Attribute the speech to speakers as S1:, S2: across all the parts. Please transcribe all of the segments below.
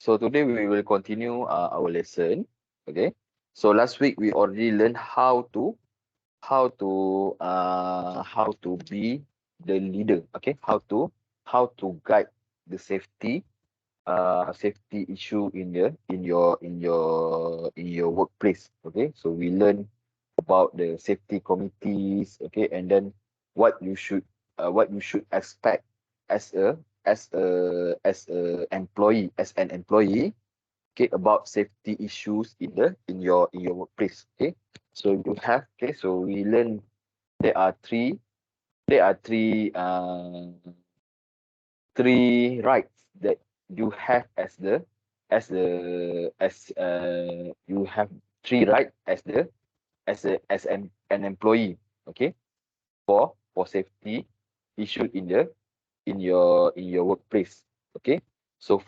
S1: So today we will continue our lesson. Okay. So last week we already learned how to be the leader. Okay. How to guide the safety issue in your workplace. Okay. So we learn about the safety committees. Okay. And then what you should expect as a as an employee, okay, about safety issues in your workplace. Okay, so we learn there are three there are three rights that you have you have three rights as an employee. Okay, for safety issue in your workplace. Okay, so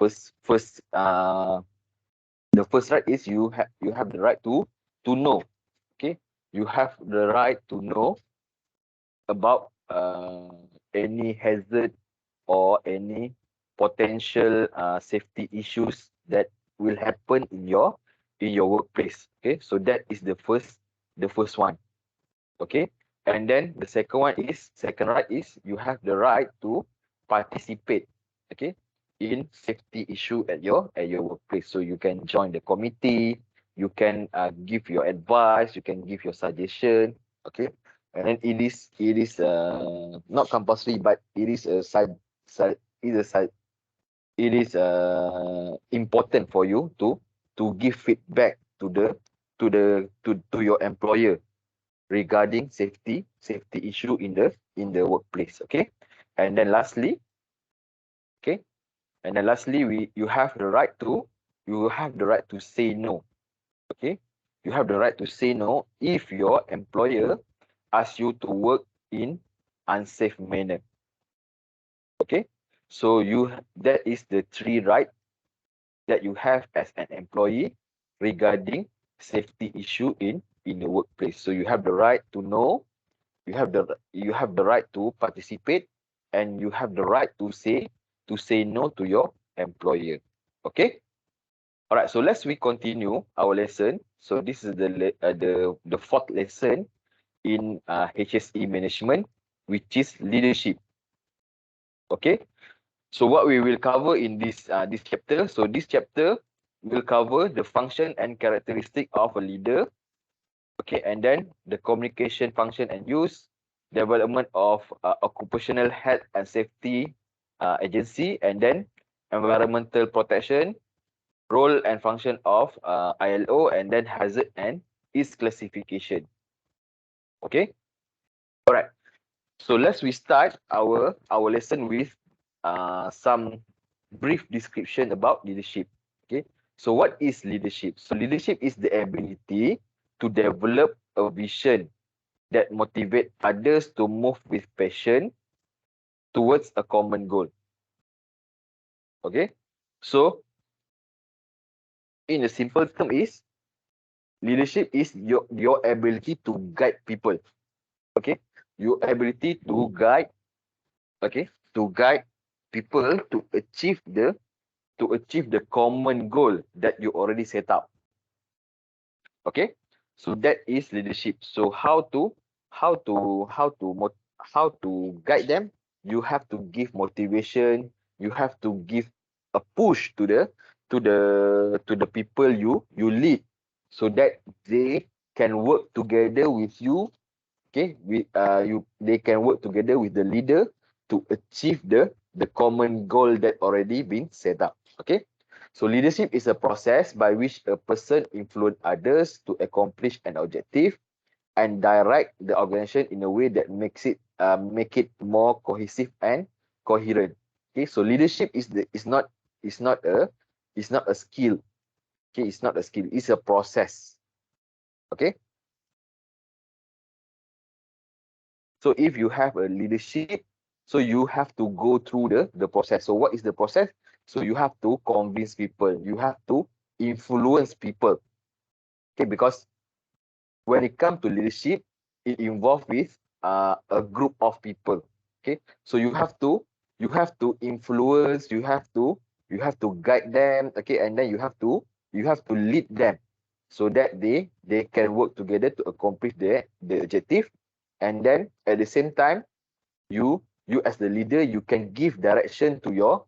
S1: the first right is you have the right to know. Okay, you have the right to know about any hazard or any potential safety issues that will happen in your workplace. Okay, so that is the first one. Okay, and then the second right is you have the right to participate, okay, in safety issue at your workplace. So you can join the committee, you can give your advice, you can give your suggestion. Okay, and then it is not compulsory, but it is important for you to give feedback to your employer regarding safety issue in the workplace. Okay, and then lastly, okay, and then lastly, you have the right to say no. Okay, you have the right to say no if your employer asks you to work in unsafe manner. Okay, so that is the three right that you have as an employee regarding safety issue in the workplace. So you have the right to know, you have the right to participate, and you have the right to say no to your employer. Okay, all right, so we continue our lesson. So this is the fourth lesson in HSE management, which is leadership. Okay, so what we will cover in this chapter, so this chapter will cover the function and characteristic of a leader. Okay, and then the communication function and use, development of occupational health and safety agency, and then environmental protection, role and function of ILO, and then hazard and its classification. Okay, all right. So we start our lesson with some brief description about leadership. Okay, so what is leadership? So leadership is the ability to develop a vision that motivate others to move with passion towards a common goal. Okay, so in a simple term is leadership is your ability to guide people. Okay, your ability to guide people to achieve the common goal that you already set up. Okay, so that is leadership. So how to guide them? You have to give motivation, you have to give a push to the people you lead, so that they can work together with you. Okay, they can work together with the leader to achieve the common goal that already been set up. Okay, so leadership is a process by which a person influence others to accomplish an objective and direct the organization in a way that make it more cohesive and coherent. Okay, so leadership is not a skill. Okay, it's not a skill, it's a process. Okay, so if you have a leadership, so you have to go through the process. So what is the process? So you have to convince people, you have to influence people. Okay, because when it comes to leadership, it involves with a group of people. Okay, so you have to influence, you have to guide them, okay, and then you have to lead them so that they can work together to accomplish the objective. And then at the same time, you as the leader, you can give direction to your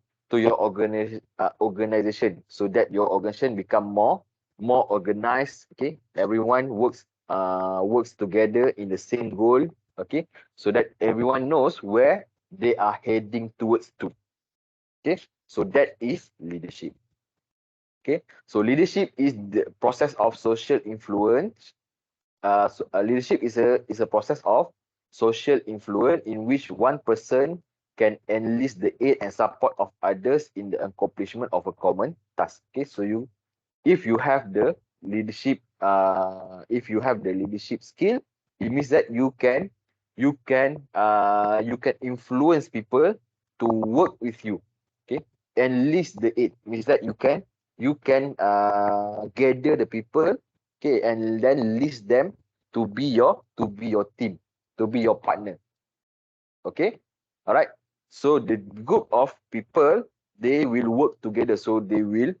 S1: organization, so that your organization become more organized, okay, everyone works together in the same goal, okay, so that everyone knows where they are heading towards to. Okay, so that is leadership. Okay, so leadership is the process of social influence. Leadership is a process of social influence in which one person can enlist the aid and support of others in the accomplishment of a common task. Okay, so if you have the leadership skill, it means that you can influence people to work with you. Okay, enlist the aid means that you can gather the people, okay, and then list them to be your team, to be your partner. Okay, all right. So the group of people, they will work together, so they will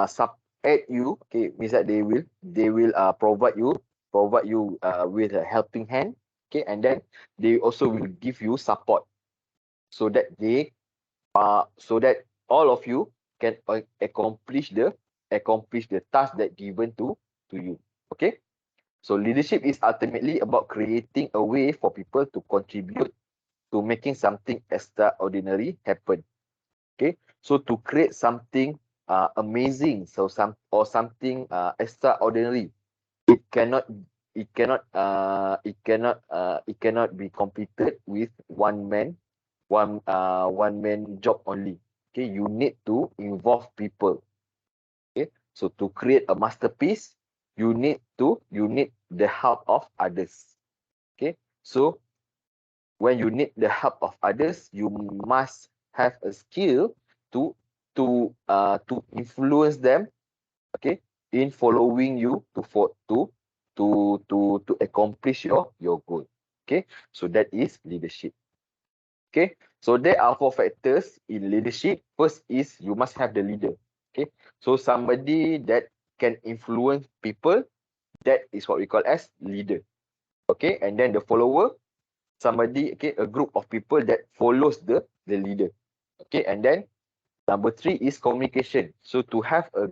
S1: support you. Okay, means that they will provide you with a helping hand. Okay, and then they also will give you support, so that so that all of you can accomplish the task that given to you. Okay, so leadership is ultimately about creating a way for people to contribute to making something extraordinary happen. Okay, so to create something amazing, so something extraordinary, it cannot it cannot be completed with one man job only. Okay, you need to involve people. Okay, so to create a masterpiece, you need the help of others. Okay, so when you need the help of others, you must have a skill to influence them, okay, in following you to accomplish your goal. Okay, so that is leadership. Okay, so there are 4 factors in leadership. First is you must have the leader. Okay, so somebody that can influence people, that is what we call as leader. Okay, and then the follower, somebody, okay, a group of people that follows the leader. Okay, and then number 3 is communication. So to have a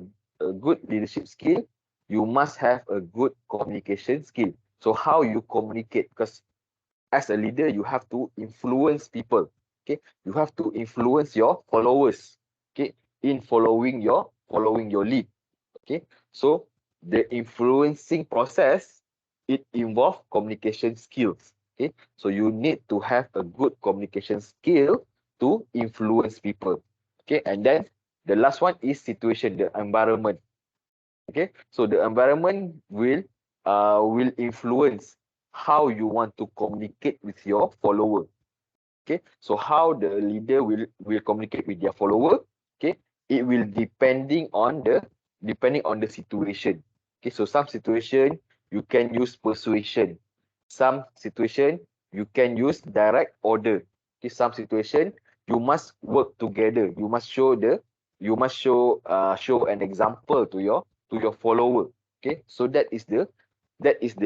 S1: good leadership skill, you must have a good communication skill. So how you communicate, because as a leader, you have to influence people. Okay, you have to influence your followers, okay, in following your lead. Okay, so the influencing process, it involves communication skills. Okay, so you need to have a good communication skill to influence people. Okay, and then the last one is situation, the environment. Okay, so the environment will influence how you want to communicate with your follower. Okay, so how the leader will communicate with their follower, okay, it will depending on the situation. Okay, so some situation you can use persuasion, some situation you can use direct order. Okay, some situation you must work together, you must show an example to your follower. Okay, so that is the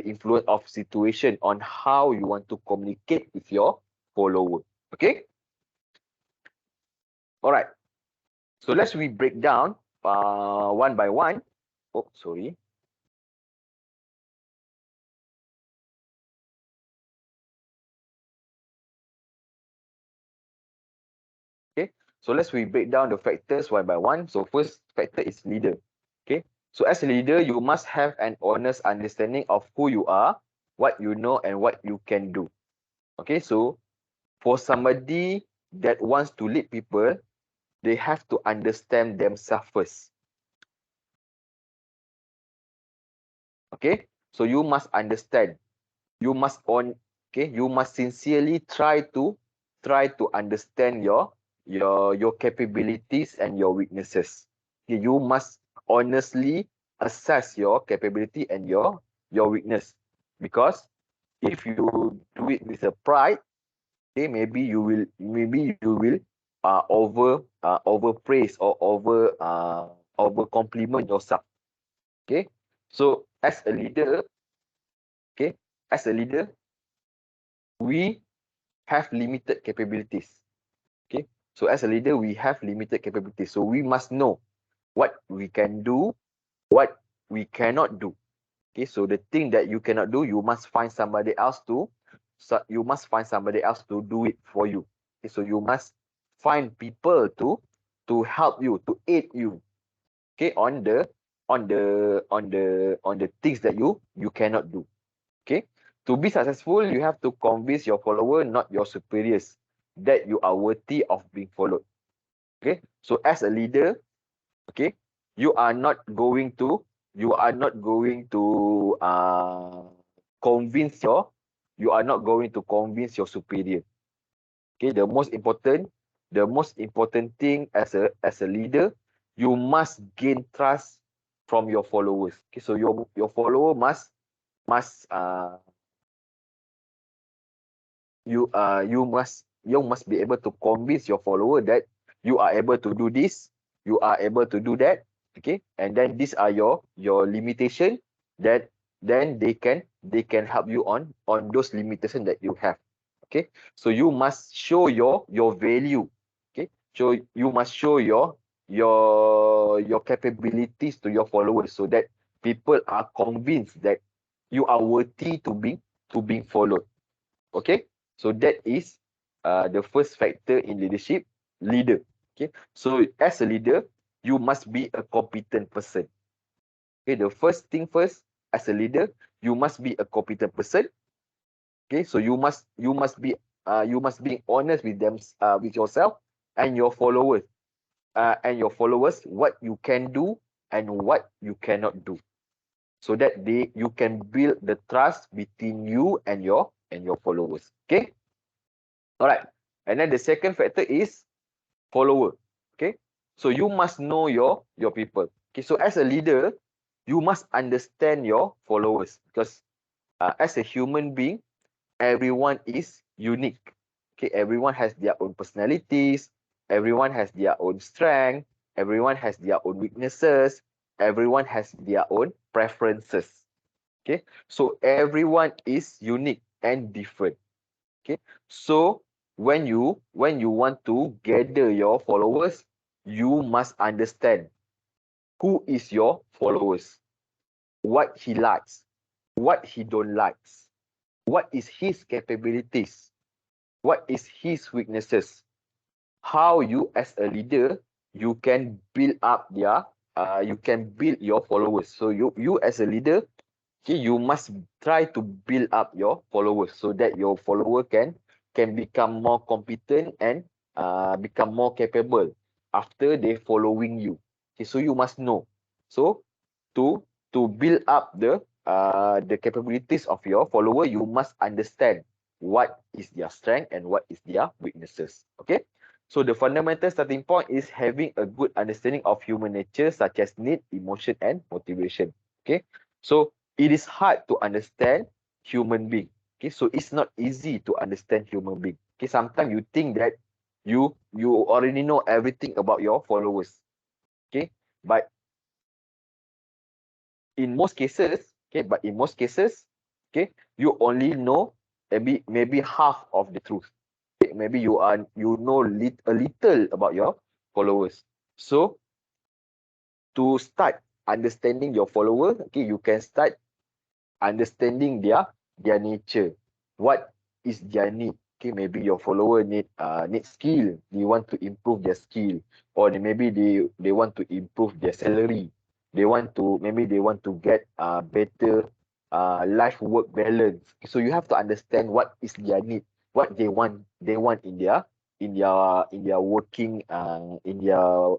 S1: influence of situation on how you want to communicate with your follower. Okay, all right, so let's we break down one by one. Oh, sorry. Okay, so let's we break down the factors one by one. So first factor is leader. Okay, so as a leader, you must have an honest understanding of who you are, what you know, and what you can do. Okay, so for somebody that wants to lead people, they have to understand themselves first. Okay, so you must understand, you must you must sincerely try to understand your capabilities and your weaknesses. Okay, you must honestly assess your capability and your weakness, because if you do it with a pride, okay, maybe you will overpraise or over compliment yourself. Okay, so as a leader, okay, as a leader, we have limited capabilities. Okay, so as a leader, we have limited capabilities. So we must know what we can do, what we cannot do. Okay, so the thing that you cannot do, you must find somebody else to, do it for you. Okay, so you must find people to help you, to aid you. Okay, on the things that you cannot do. Okay, to be successful, you have to convince your follower, not your superiors, that you are worthy of being followed. Okay, so as a leader, okay, you are not going to convince your superior. Okay, the most important thing as a leader, you must gain trust from your followers. Okay, so your follower must you must be able to convince your follower that you are able to do this, you are able to do that. Okay, and then these are your limitation, that then they can help you on those limitations that you have. Okay, so you must show your value. Okay, so you must show your capabilities to your followers, so that people are convinced that you are worthy to being followed. Okay, so that is the first factor in leadership, leader. Okay, so as a leader, you must be a competent person. Okay, the first thing first, as a leader, you must be a competent person. Okay, so you must be honest with them, with yourself and your followers, what you can do and what you cannot do, so that you can build the trust between you and your followers. Okay. All right. And then the second factor is follower. Okay. So you must know your people. Okay. So as a leader, you must understand your followers, because as a human being, everyone is unique. Okay. Everyone has their own personalities. Everyone has their own strength. Everyone has their own weaknesses. Everyone has their own preferences. Okay. So everyone is unique and different. Okay, so when you want to gather your followers, you must understand who is your followers, what he likes, what he don't likes, what is his capabilities, what is his weaknesses, how you as a leader, you can build up you can build your followers. So you as a leader, okay, you must try to build up your followers, so that your follower can become more competent and become more capable after they following you. Okay, so you must know. So to build up the capabilities of your follower, you must understand what is their strength and what is their weaknesses. Okay, so the fundamental starting point is having a good understanding of human nature, such as need, emotion, and motivation. Okay, so it is hard to understand human being. Okay, so it's not easy to understand human being. Okay, sometimes you think that you already know everything about your followers. Okay, but in most cases, okay, you only know maybe half of the truth. Okay, maybe you know a little about your followers. So to start understanding your follower, okay, you can start understanding their nature. What is their need? Okay, maybe your follower need skill. They want to improve their skill, or maybe they want to improve their salary. They want to get better life work balance. So you have to understand what is their need, what they want in their working in their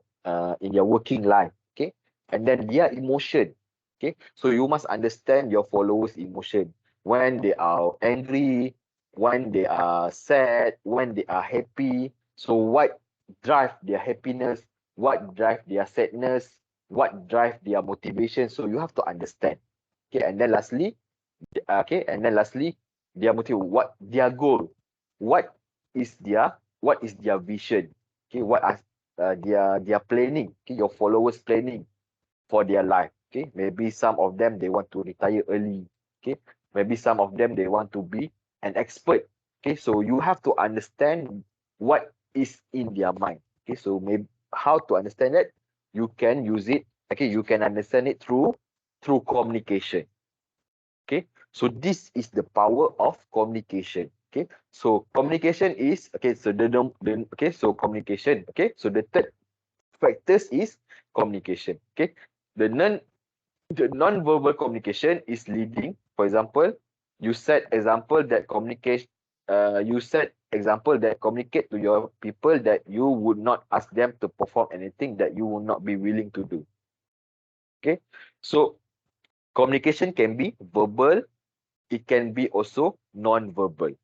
S1: working life. Okay, and then their emotion. Okay, so you must understand your followers' emotion, when they are angry, when they are sad, when they are happy. So what drive their happiness, what drive their sadness, what drive their motivation. So you have to understand. Okay, and then lastly, their motive, what their goal, what is their vision. Okay, what are their planning, okay, your followers planning for their life. Okay, maybe some of them they want to retire early. Okay, maybe some of them they want to be an expert. Okay, so you have to understand what is in their mind. Okay, so maybe how to understand that, you can use it. Okay, you can understand it through communication. Okay, so this is the power of communication. Okay, so communication is okay. So okay, so communication. Okay, so the third factors is communication. Okay, the non-verbal communication is leading. For example, you set example that communicate. You set example that communicate to your people that you would not ask them to perform anything that you will not be willing to do. Okay, so communication can be verbal. It can be also non-verbal.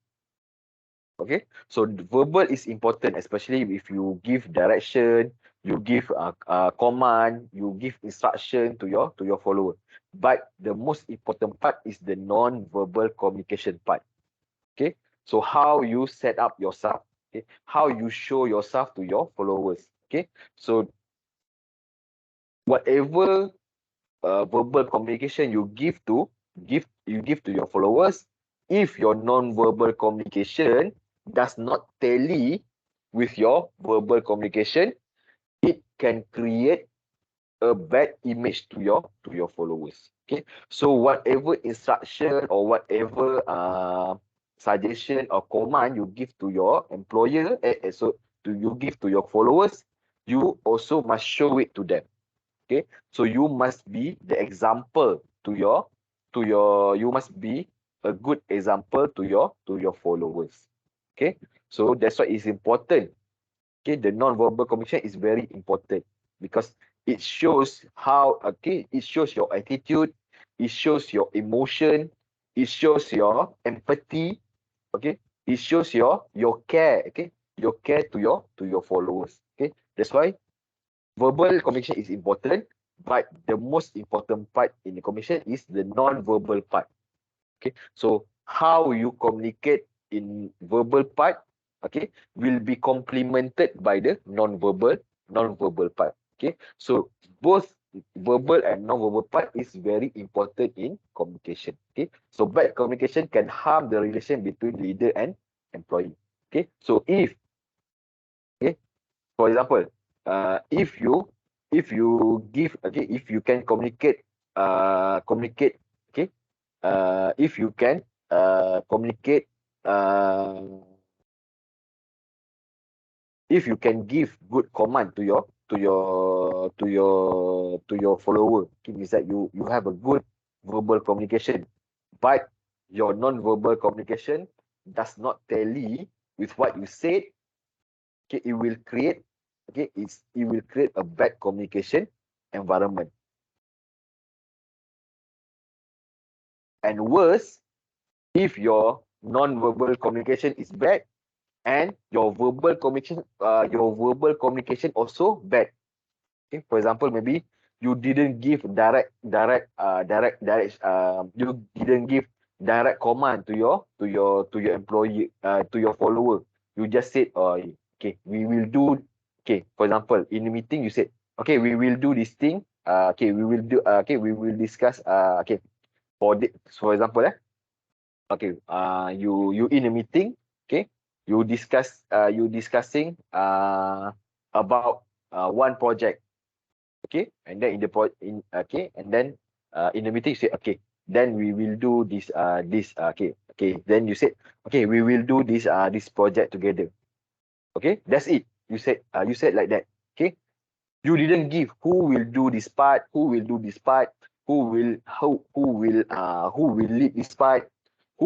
S1: Okay, so verbal is important, especially if you give direction, you give command, you give instruction to your follower. But the most important part is the non-verbal communication part. Okay, so how you set up yourself, okay, how you show yourself to your followers. Okay, so whatever verbal communication you give to your followers, if your non-verbal communication does not tally with your verbal communication, it can create a bad image to your followers. Okay, so whatever instruction or whatever suggestion or command you give to your employer, so to you give to your followers, you also must show it to them. Okay, so you must be the example you must be a good example to your followers. Okay, so that's why it's important. Okay, the non-verbal communication is very important because it shows it shows your attitude, it shows your emotion, it shows your empathy. Okay, it shows your care. Okay, your care to your followers. Okay, that's why verbal communication is important, but the most important part in the communication is the non-verbal part. Okay, so how you communicate in verbal part, okay, will be complemented by the non-verbal part. Okay, so both verbal and non-verbal part is very important in communication. Okay, so bad communication can harm the relation between leader and employee. Okay, so okay, for example, if you give, okay, if you can communicate, okay, if you can communicate, uh, if you can give good command to your follower, okay, means that you have a good verbal communication, but your non-verbal communication does not tally with what you said. Okay, it will create a bad communication environment. And worse, if your non-verbal communication is bad and your verbal communication also bad. Okay, for example, maybe you didn't give you didn't give direct command to your employee, to your follower. You just said, okay, we will do. Okay, for example, in the meeting you said, okay, we will do this thing. Okay, we will do. Okay, we will discuss. Okay, for example, okay, you in a meeting. Okay, you discussing about one project. Okay, and then and then in the meeting you say, okay, then we will do this okay, then you said, okay, we will do this project together. Okay, that's it. You said like that. Okay, you didn't give who will do this part, who will lead this part, who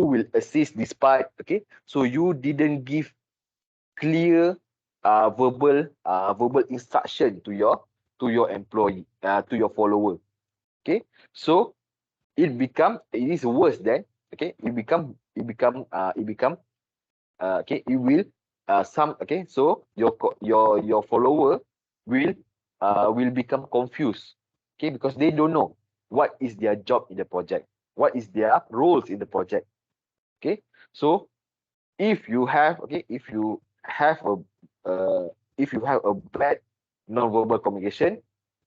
S1: will assist this part. Okay, so you didn't give clear verbal instruction to your employee, to your follower. Okay, so it is worse than, okay, okay, it will some okay, so your follower will become confused. Okay, because they don't know what is their job in the project, what is their roles in the project. Okay, so if you have a if you have a bad non-verbal communication,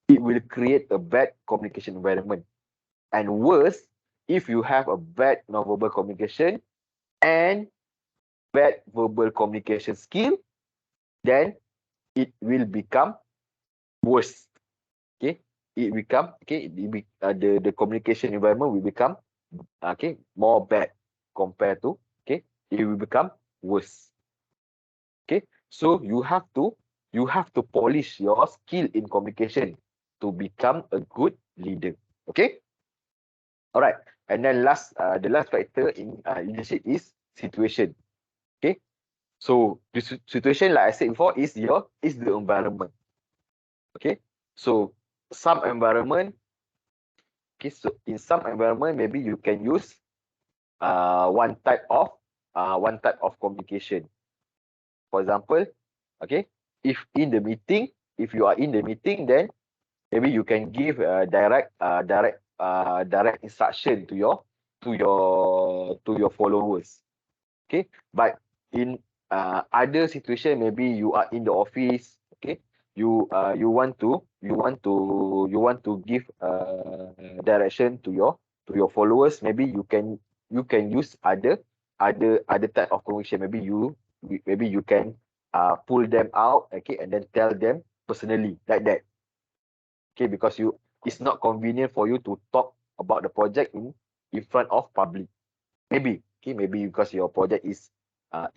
S1: it will create a bad communication environment. And worse, if you have a bad non-verbal communication and bad verbal communication skill, then it will become worse. Okay, the communication environment will become more bad compared to it will become worse. Okay, so you have to polish your skill in communication to become a good leader. Okay, all right. And then the last factor in leadership is situation. Okay, so the situation, like I said before, is the environment. Okay, so some environment. Okay, so in some environment, maybe you can use one type of communication. For example, okay, if you are in the meeting, then maybe you can give direct instruction to your followers. Okay, but in other situation, maybe you are in the office. Okay, you want to give direction to your followers. Maybe you can use other type of communication. Maybe you can pull them out, okay, and then tell them personally, like that. Okay, because it's not convenient for you to talk about the project in front of public. Maybe because your project is a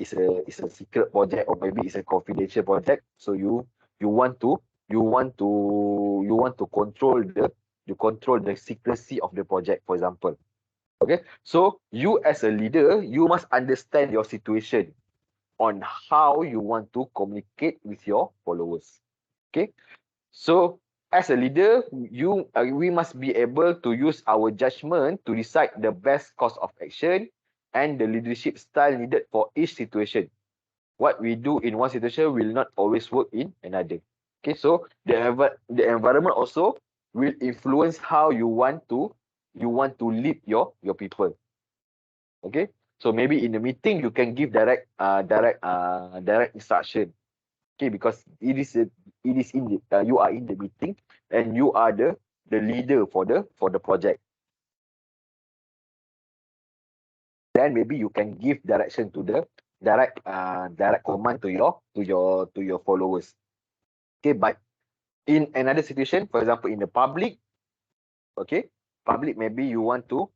S1: secret project, or maybe it's a confidential project. So you want to you want to you want to control the secrecy of the project, for example. Okay, so you as a leader, you must understand your situation on how you want to communicate with your followers. Okay, so as a leader, we must be able to use our judgment to decide the best course of action and the leadership style needed for each situation. What we do in one situation will not always work in another. Okay, so the environment also will influence how you want to lead your people. Okay, so maybe in the meeting you can give direct instruction. Okay, because it is in you are in the meeting, and you are the leader for the project. Then maybe you can give direction to the direct command to your followers. Okay, but in another situation, for example, in the public, okay, maybe you don't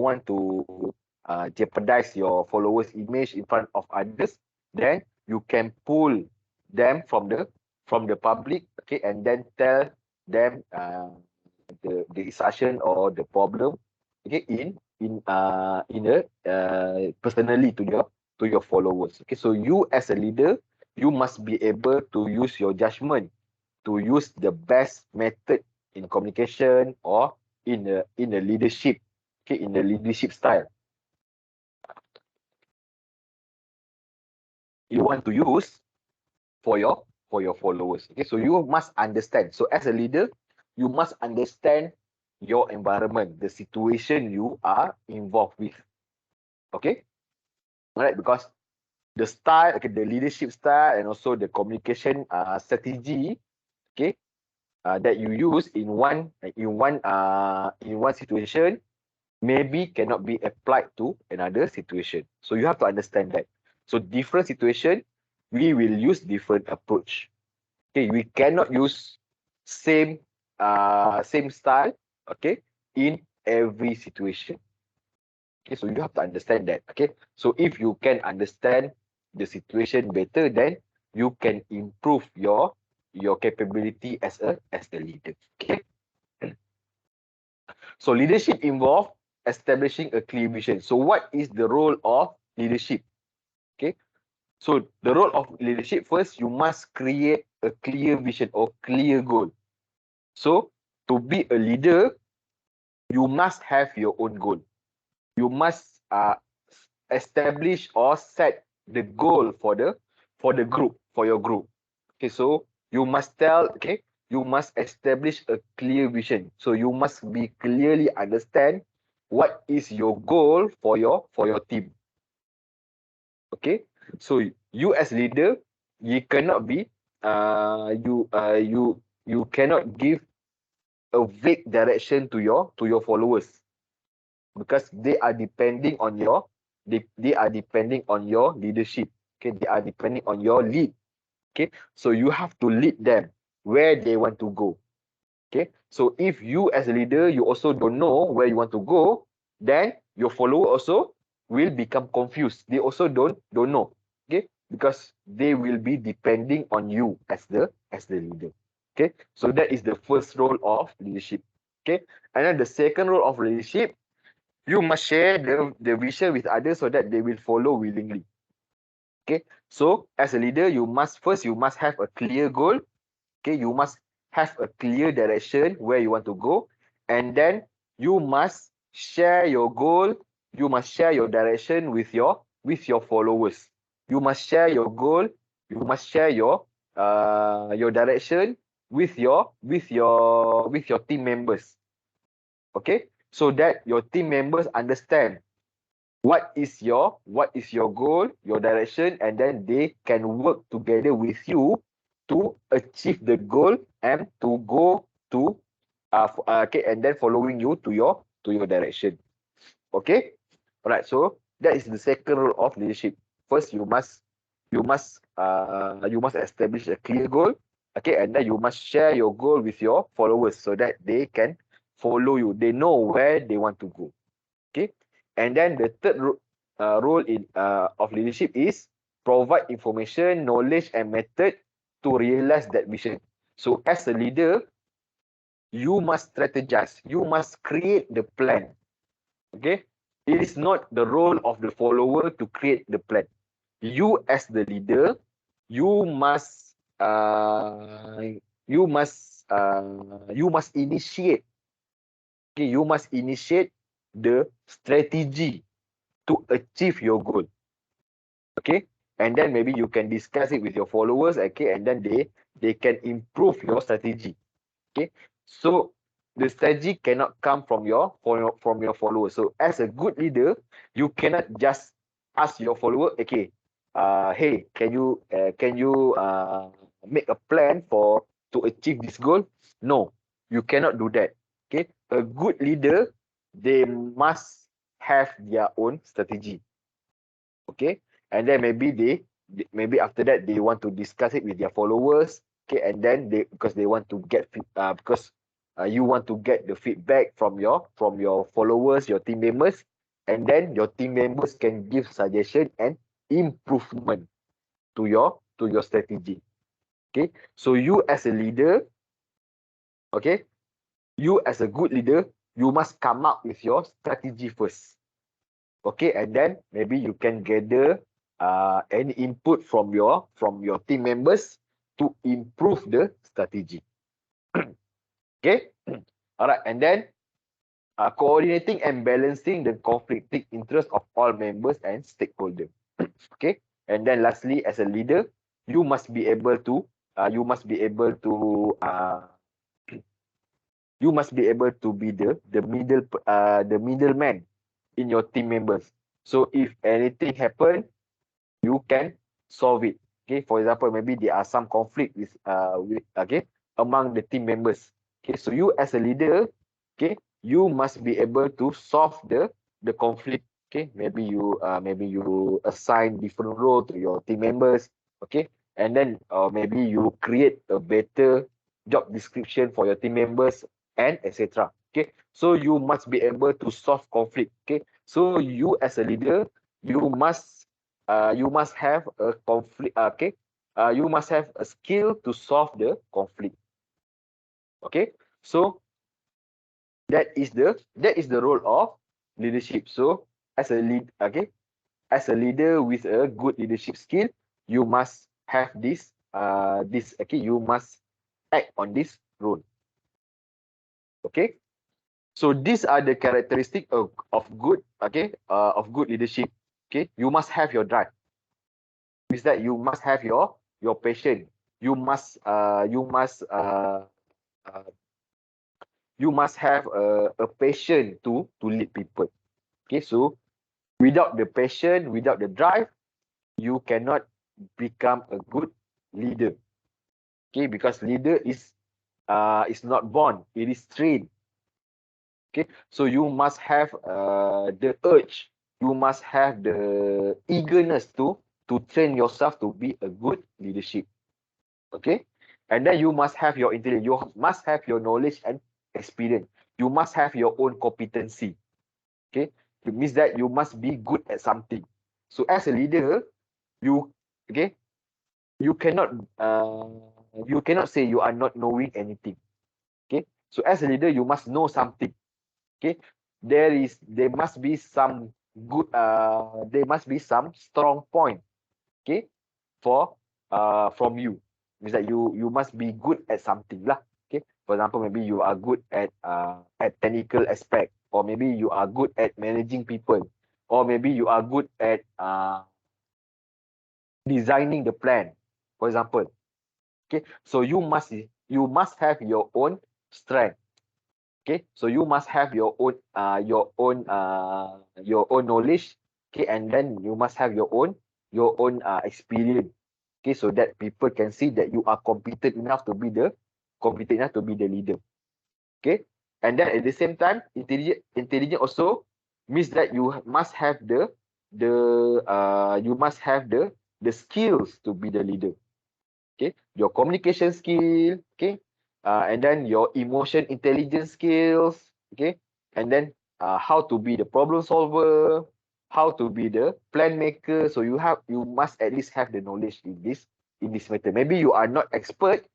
S1: want to jeopardize your followers image in front of others. Then you can pull them from the public, okay, and then tell them the instruction or the problem, okay, personally to your followers. Okay, so you as a leader, you must be able to use your judgment to use the best method in communication, or in the leadership, okay, in the leadership style you want to use for your followers. Okay, so you must understand. So as a leader, you must understand your environment, the situation you are involved with. Okay, all right, because the style, okay, the leadership style, and also the communication strategy, okay, that you use in one situation maybe cannot be applied to another situation. So you have to understand that. So different situation, we will use different approach. Okay, we cannot use same style, okay, in every situation. Okay, so you have to understand that. Okay, so if you can understand the situation better, then you can improve your capability as the leader. Okay, so leadership involves establishing a clear vision. So what is the role of leadership? Okay, so the role of leadership, first you must create a clear vision or clear goal. So to be a leader, you must have your own goal. You must establish or set the goal for the group, for your group. Okay, so you must you must establish a clear vision. So you must be clearly understand what is your goal for your team. Okay, so you as leader, you cannot be you cannot give a vague direction to your followers, because they are depending on your they are depending on your leadership. Okay, they are depending on your lead. Okay, so you have to lead them where they want to go. Okay, so if you as a leader, you also don't know where you want to go, then your follower also will become confused. They also don't know. Okay, because they will be depending on you as the leader. Okay, so that is the first role of leadership. Okay, and then the second role of leadership, you must share the vision with others so that they will follow willingly. Okay, so as a leader, you must have a clear goal. Okay, you must have a clear direction where you want to go, and then you must share your goal, you must share your direction with your followers. You must share your goal, you must share your direction with your team members. Okay, so that your team members understand what is your goal, your direction, and then they can work together with you to achieve the goal and to go to okay, and then following you to your direction. Okay, all right. So that is the second role of leadership. First, you must establish a clear goal. Okay, and then you must share your goal with your followers so that they can follow you. They know where they want to go. Okay, and then the third role of leadership is provide information, knowledge, and method to realize that vision. So as a leader, you must strategize, you must create the plan. Okay, it is not the role of the follower to create the plan. You as the leader, you must initiate. Okay, you must initiate the strategy to achieve your goal. Okay, and then maybe you can discuss it with your followers. Okay, and then they can improve your strategy. Okay, so the strategy cannot come from your followers. So as a good leader, you cannot just ask your follower, okay, hey, can you make a plan to achieve this goal? No, you cannot do that. Okay, a good leader, they must have their own strategy. Okay, and then maybe after that they want to discuss it with their followers. Okay, and then because they want to get because you want to get the feedback from your followers, your team members, and then your team members can give suggestion and improvement to your strategy. Okay, so you as a leader, okay, you as a good leader, you must come up with your strategy first. Okay, and then maybe you can gather any input from your team members to improve the strategy. Okay, all right, and then coordinating and balancing the conflicting interests of all members and stakeholders. Okay, and then lastly, as a leader, you must be able to you must be able to you must be able to be the middleman in your team members. So if anything happen, you can solve it. Okay, for example, maybe there are some conflict among the team members. Okay, so you as a leader, okay, you must be able to solve the conflict. Okay, maybe you assign different role to your team members. Okay, and then maybe you create a better job description for your team members and etc. Okay, so you must be able to solve conflict. Okay, so you as a leader, you must have a conflict. Okay, you must have a skill to solve the conflict. Okay, so that is the role of leadership. So as a leader with a good leadership skill, you must have this. Okay, you must act on this role. Okay, so these are the characteristics of good leadership. Okay, you must have your drive. Is that you must have your passion. You must uh, you must have a passion to lead people. Okay, so without the passion, without the drive, you cannot become a good leader. Okay, because leader is not born, it is trained. Okay, so you must have the urge, you must have the eagerness to train yourself to be a good leadership. Okay, and then you must have your intelligence, you must have your knowledge and experience, you must have your own competency. Okay, it means that you must be good at something. So as a leader, you okay, you cannot say you are not knowing anything. Okay, so as a leader you must know something. Okay, there must be some good there must be some strong point. Okay, for from you, means that you must be good at something lah. Okay, for example, maybe you are good at technical aspect, or maybe you are good at managing people, or maybe you are good at designing the plan, for example. Okay, so you must have your own strength. Okay, so you must have your own knowledge. Okay, and then you must have your own experience. Okay, so that people can see that you are competent enough to be the leader. Okay, and then at the same time, intelligent also means that you must have the skills to be the leader. Okay, your communication skill. Okay, and then your emotion intelligence skills. Okay, and then how to be the problem solver, how to be the plan maker. So you must at least have the knowledge in this matter. Maybe you are not expert,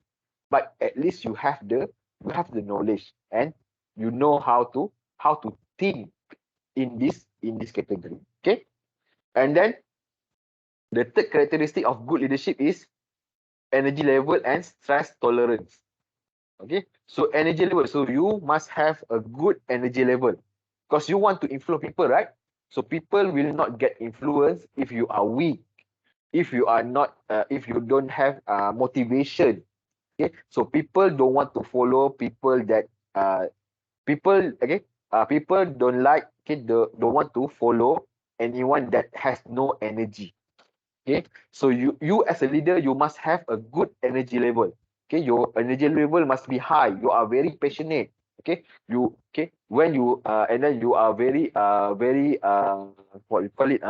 S1: but at least you have the knowledge, and you know how to think in this category. Okay, and then the third characteristic of good leadership is energy level and stress tolerance. Okay, so energy level, so you must have a good energy level because you want to influence people, right? So people will not get influenced if you are weak, if you are not if you don't have motivation. Okay, so people don't want to follow people that people don't like, okay, don't want to follow anyone that has no energy. Okay, so you as a leader, you must have a good energy level. Okay, your energy level must be high, you are very passionate. Okay, when you and then you are very what you call it,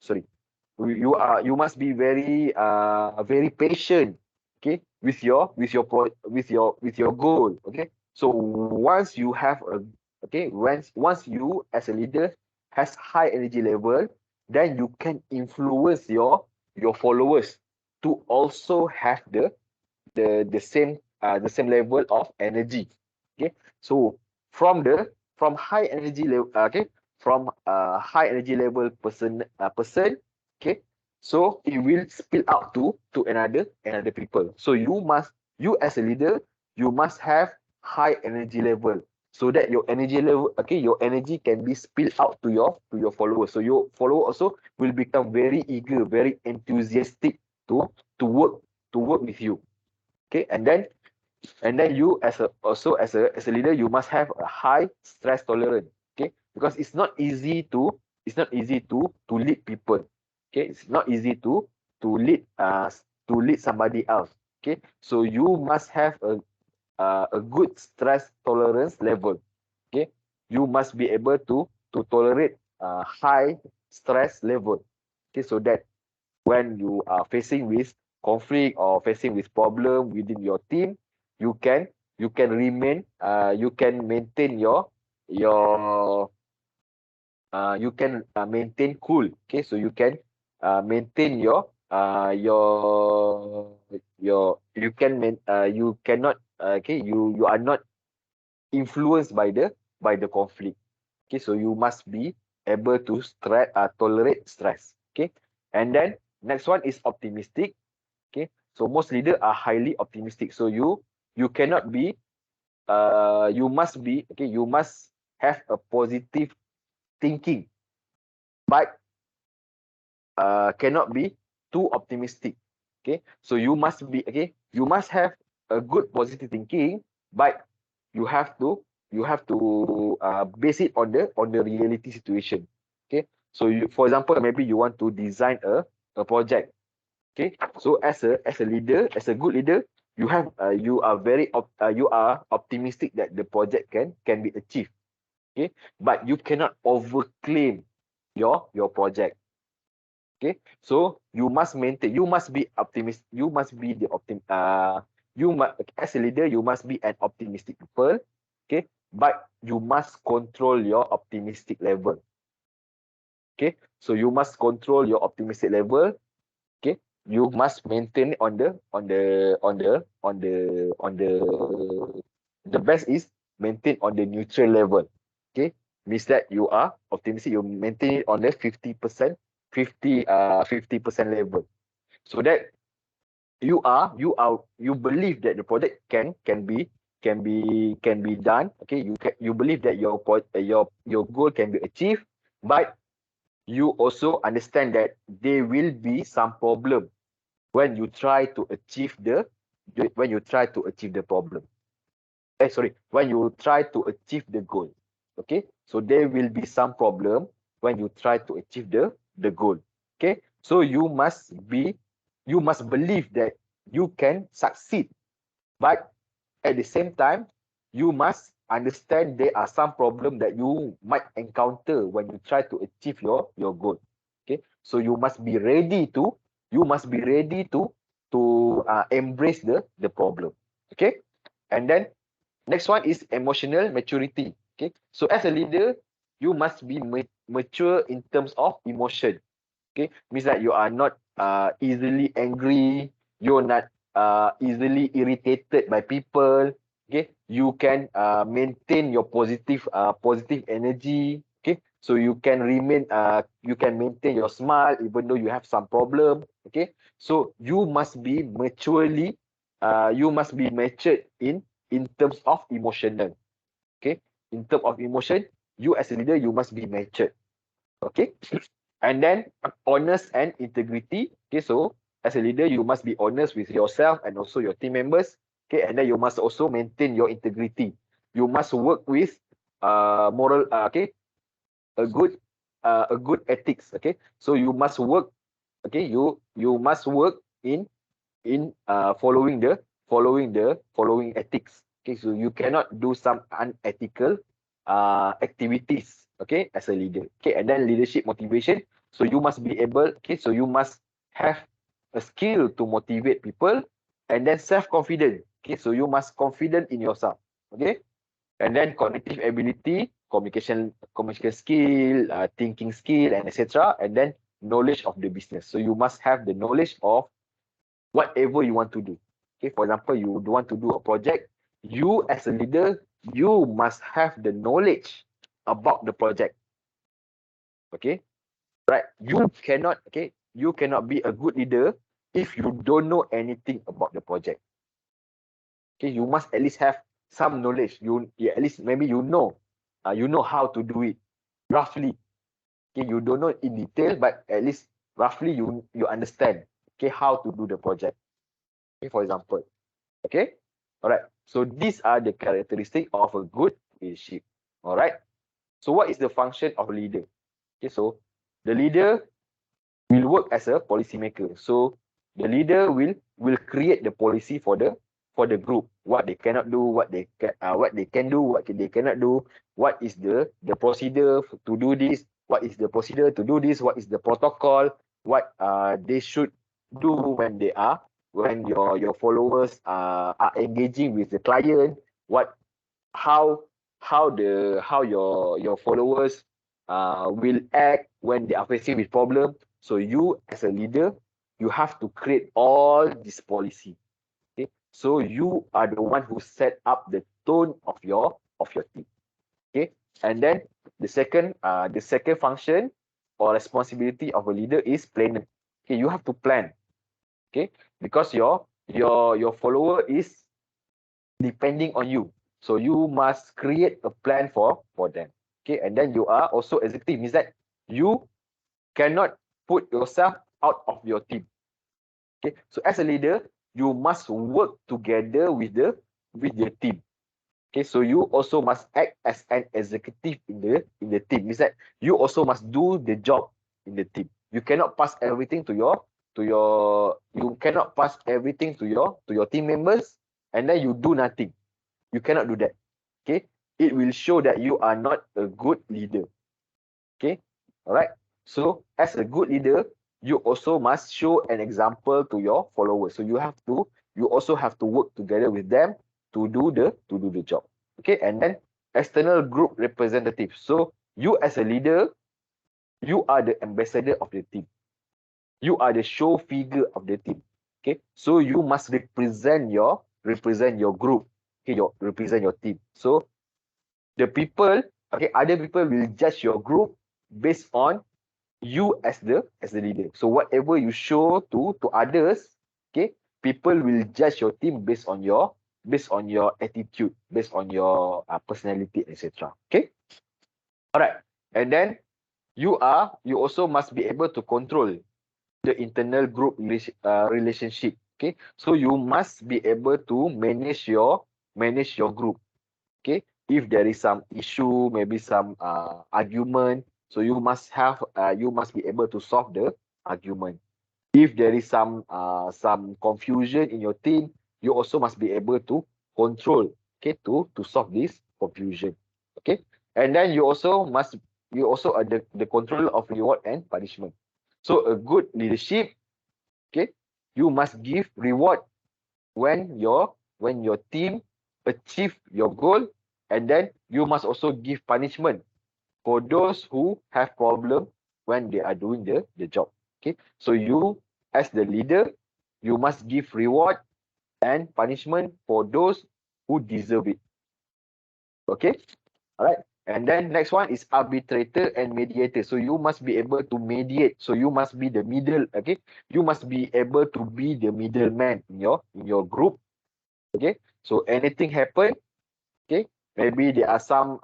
S1: sorry, you must be very patient. Okay, with your goal. Okay, so once you have a okay once you as a leader has high energy level, then you can influence your followers to also have the same level of energy. Okay, so from high energy level, okay, from high energy level person. Okay, so it will spill out to another people. So you as a leader, you must have high energy level, so that your energy level, okay, your energy can be spilled out to your followers. So your follower also will become very eager, very enthusiastic to work with you. Okay, and then you as a leader, you must have a high stress tolerance. Okay, because it's not easy to lead people. Okay, it's not easy to lead somebody else. Okay, so you must have a good stress tolerance level. Okay, you must be able to tolerate high stress level. Okay, so that when you are facing with conflict or facing with problem within your team, you can you can maintain your you can maintain cool. Okay, so you can maintain your you cannot okay, you are not influenced by the conflict. Okay, so you must be able to tolerate stress. Okay, and then next one is optimistic. Okay, so most leaders are highly optimistic. So you cannot be you must be okay, you must have a positive thinking, but cannot be too optimistic. Okay, so you must have a good positive thinking, but you have to base it on the reality situation. Okay, so for example, maybe you want to design a project. Okay, so as a leader, as a good leader, you have you are you are optimistic that the project can be achieved. Okay, but you cannot overclaim your project. Okay, so you must maintain, you must be optimist, you must be the you must, as a leader, you must be an optimistic people. Okay, but you must control your optimistic level. Okay, so you must control your optimistic level. Okay, you must maintain it on the best is maintain on the neutral level. Okay, means that you are optimistic, you maintain it on the 50%, 50% level, so that you believe that the project can be done. Okay, you believe that your goal can be achieved, but you also understand that there will be some problem when you try to achieve the problem. When you try to achieve the goal. Okay, so there will be some problem when you try to achieve the goal. Okay, so you must believe that you can succeed, but at the same time you must understand there are some problem that you might encounter when you try to achieve your goal. Okay, so you must be ready to embrace the problem. Okay, and then next one is emotional maturity. Okay, so as a leader, you must be mature in terms of emotion. Okay, means that you are not easily angry, you're not easily irritated by people. Okay, you can maintain your positive energy. Okay, so you can maintain your smile even though you have some problem. Okay, so you must be matured in terms of emotional. Okay, in terms of emotion, you as a leader, you must be matured. Okay, and then honest and integrity. Okay, so as a leader, you must be honest with yourself and also your team members. Okay, and then you must also maintain your integrity. You must work with moral okay, a good ethics. Okay, so you must work. Okay, you must work in following ethics. Okay, so you cannot do some unethical activities. Okay, as a leader. Okay, and then leadership motivation. So you must be able. Okay, so you must have a skill to motivate people, and then self-confident. Okay, so you must confident in yourself. Okay, and then cognitive ability, communication skill, thinking skill, and etc. And then knowledge of the business. So you must have the knowledge of whatever you want to do. Okay, for example, you want to do a project, you as a leader, you must have the knowledge about the project. Okay, right? You cannot be a good leader if you don't know anything about the project. Okay, you must at least have some knowledge. At least maybe you know how to do it roughly. Okay, you don't know in detail, but at least roughly you understand. Okay, how to do the project. Okay, for example. Okay, all right. So these are the characteristics of a good leadership. All right. So what is the function of a leader? Okay, so the leader will work as a policymaker. So the leader will create the policy for the group. What they cannot do, what they can do, what they cannot do. What is the procedure to do this? What is the procedure to do this? What is the protocol? What they should do when your followers are engaging with the client? What how how your followers will act when they are facing with problem. So you as a leader, you have to create all this policy. Okay, so you are the one who set up the tone of your team. Okay, and then the second function or responsibility of a leader is planner. Okay, you have to plan. Okay, because your follower is depending on you. So you must create a plan for them. Okay, and then you are also executive, means that you cannot put yourself out of your team. Okay, so as a leader, you must work together with the team. Okay, so you also must act as an executive in the team. Means that you also must do the job in the team. You cannot pass everything to you cannot pass everything to your team members and then you do nothing. You cannot do that. Okay, it will show that you are not a good leader. Okay, all right. So as a good leader, you also must show an example to your followers. So you also have to work together with them to do the job. Okay, and then external group representative. So you as a leader, you are the ambassador of the team. You are the show figure of the team. Okay, so you must represent your group. Okay, represent your team. So the people, okay, other people will judge your group based on you as the leader. So whatever you show to others, okay, people will judge your team based on your attitude, based on your personality, etc. Okay, all right, and then you also must be able to control the internal group relationship. Okay, so you must be able to manage your group. Okay, if there is some issue, maybe some argument, so you must be able to solve the argument. If there is some confusion in your team, you also must be able to control, okay, to solve this confusion. Okay, and then you also are the controller of reward and punishment. So a good leadership, okay, you must give reward when your team achieve your goal, and then you must also give punishment for those who have problem when they are doing the job. Okay, so you as the leader, you must give reward and punishment for those who deserve it. Okay, all right. And then next one is arbitrator and mediator. So you must be able to mediate. So you must be the middle. Okay, you must be able to be the middleman in your group. Okay, so anything happen, okay, maybe there are some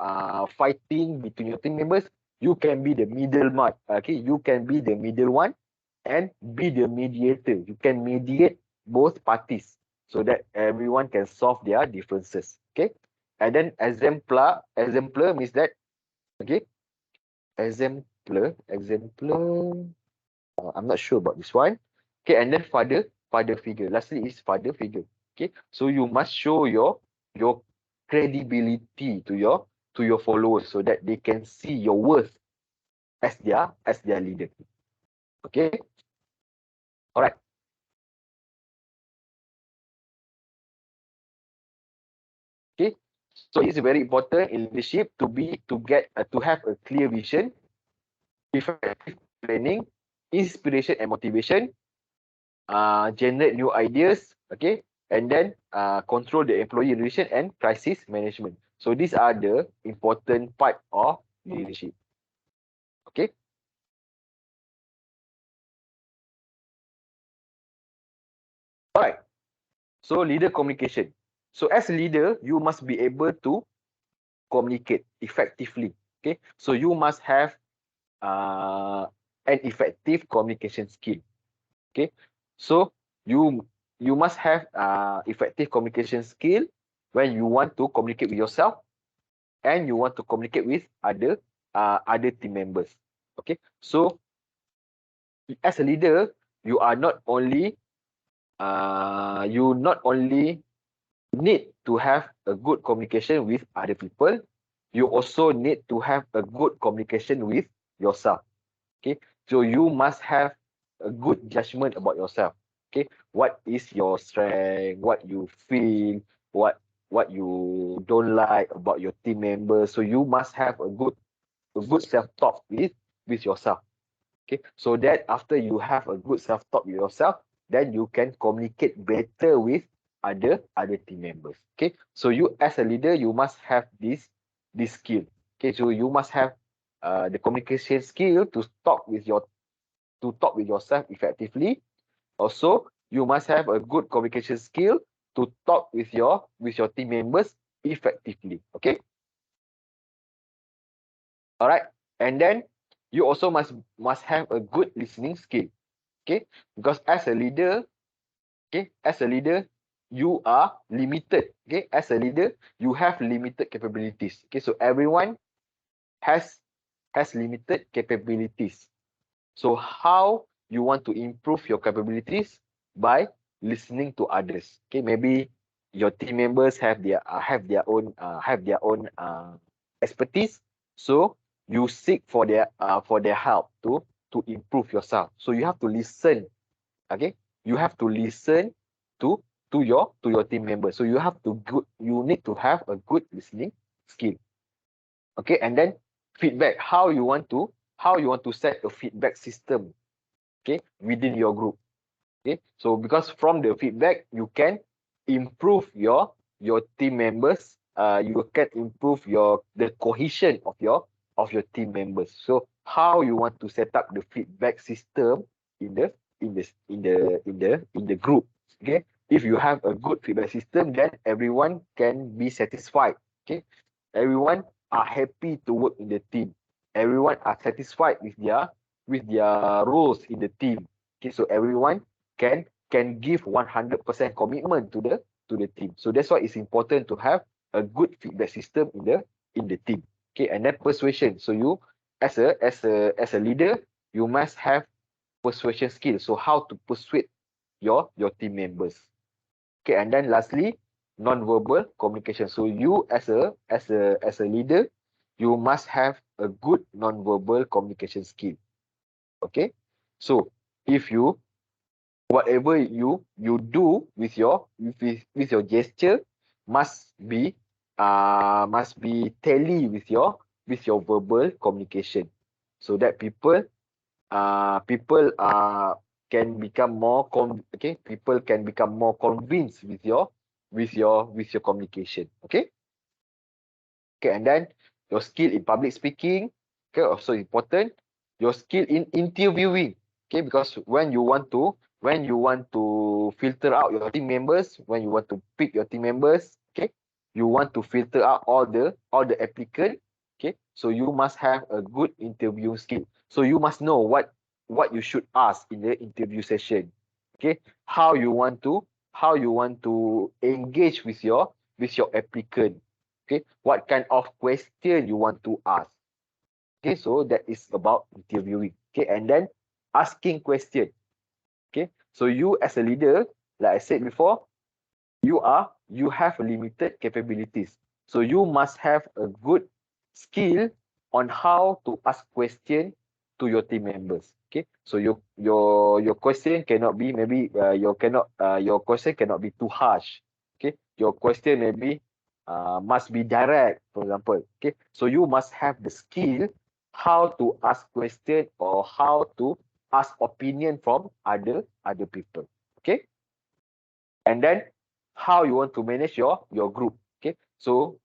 S1: fighting between your team members, you can be the middleman. Okay, you can be the middle one and be the mediator. You can mediate both parties so that everyone can solve their differences. Okay, and then exemplar means that, okay, exemplar, I'm not sure about this one. Okay, and then father figure. Lastly is father figure. Okay, so you must show your credibility to your followers so that they can see your worth as their leader. Okay, all right. Okay, so it's very important in leadership to have a clear vision, effective planning, inspiration and motivation, generate new ideas, okay, and then control the employee relation and crisis management. So these are the important part of leadership. Okay. All right. So leader communication. So as a leader, you must be able to communicate effectively. Okay. So you must have an effective communication skill. Okay. So you must have effective communication skill when you want to communicate with yourself and you want to communicate with other team members. Okay, so as a leader, you are not only you not only need to have a good communication with other people, you also need to have a good communication with yourself. Okay, so you must have a good judgment about yourself. Okay, what is your strength, what you feel, what you don't like about your team members. So you must have a good self-talk with yourself. Okay, so that after you have a good self-talk with yourself, then you can communicate better with other team members. Okay, so you as a leader, you must have this skill. Okay, so you must have the communication skill to talk with yourself effectively. Also, you must have a good communication skill to talk with your team members effectively. Okay, all right, and then you also must have a good listening skill. Okay, because as a leader, okay, as a leader, you are limited. Okay, as a leader, you have limited capabilities. Okay, so everyone has limited capabilities. So how you want to improve your capabilities by listening to others. Okay, maybe your team members have their own expertise, so you seek for their help to improve yourself. So you have to listen. Okay, you have to listen to your team members. So you need to have a good listening skill. Okay, and then feedback. How you want to set a feedback system, okay, within your group. Okay, so because from the feedback you can improve your team members. You can improve the cohesion of your team members. So how you want to set up the feedback system in the group. Okay, if you have a good feedback system, then everyone can be satisfied. Okay, everyone are happy to work in the team. Everyone are satisfied with their roles in the team. Okay, so everyone can give 100% commitment to the team. So that's why it's important to have a good feedback system in the team. Okay, and then persuasion. So you as a leader, you must have persuasion skills. So how to persuade your team members. Okay, and then lastly, non-verbal communication. So you as a leader, you must have a good non-verbal communication skill. Okay, so if you whatever you do with your gesture must be tally with your verbal communication, so that people can become more people can become more convinced with your communication. Okay, and then your skill in public speaking, okay, also important. Your skill in interviewing, okay, because when you want to filter out your team members, when you want to pick your team members, okay, you want to filter out all the applicant, okay, so you must have a good interview skill. So you must know what you should ask in the interview session. Okay, how you want to engage with your applicant. Okay, what kind of question you want to ask. Okay, so that is about interviewing. Okay, and then asking question. Okay, so you as a leader, like I said before, you have limited capabilities, so you must have a good skill on how to ask question to your team members. Okay, so your question cannot be maybe your question cannot be too harsh. Okay, your question maybe must be direct, for example. Okay, so you must have the skill how to ask question or how to ask opinion from other people. Okay, and then how you want to manage your group. Okay, so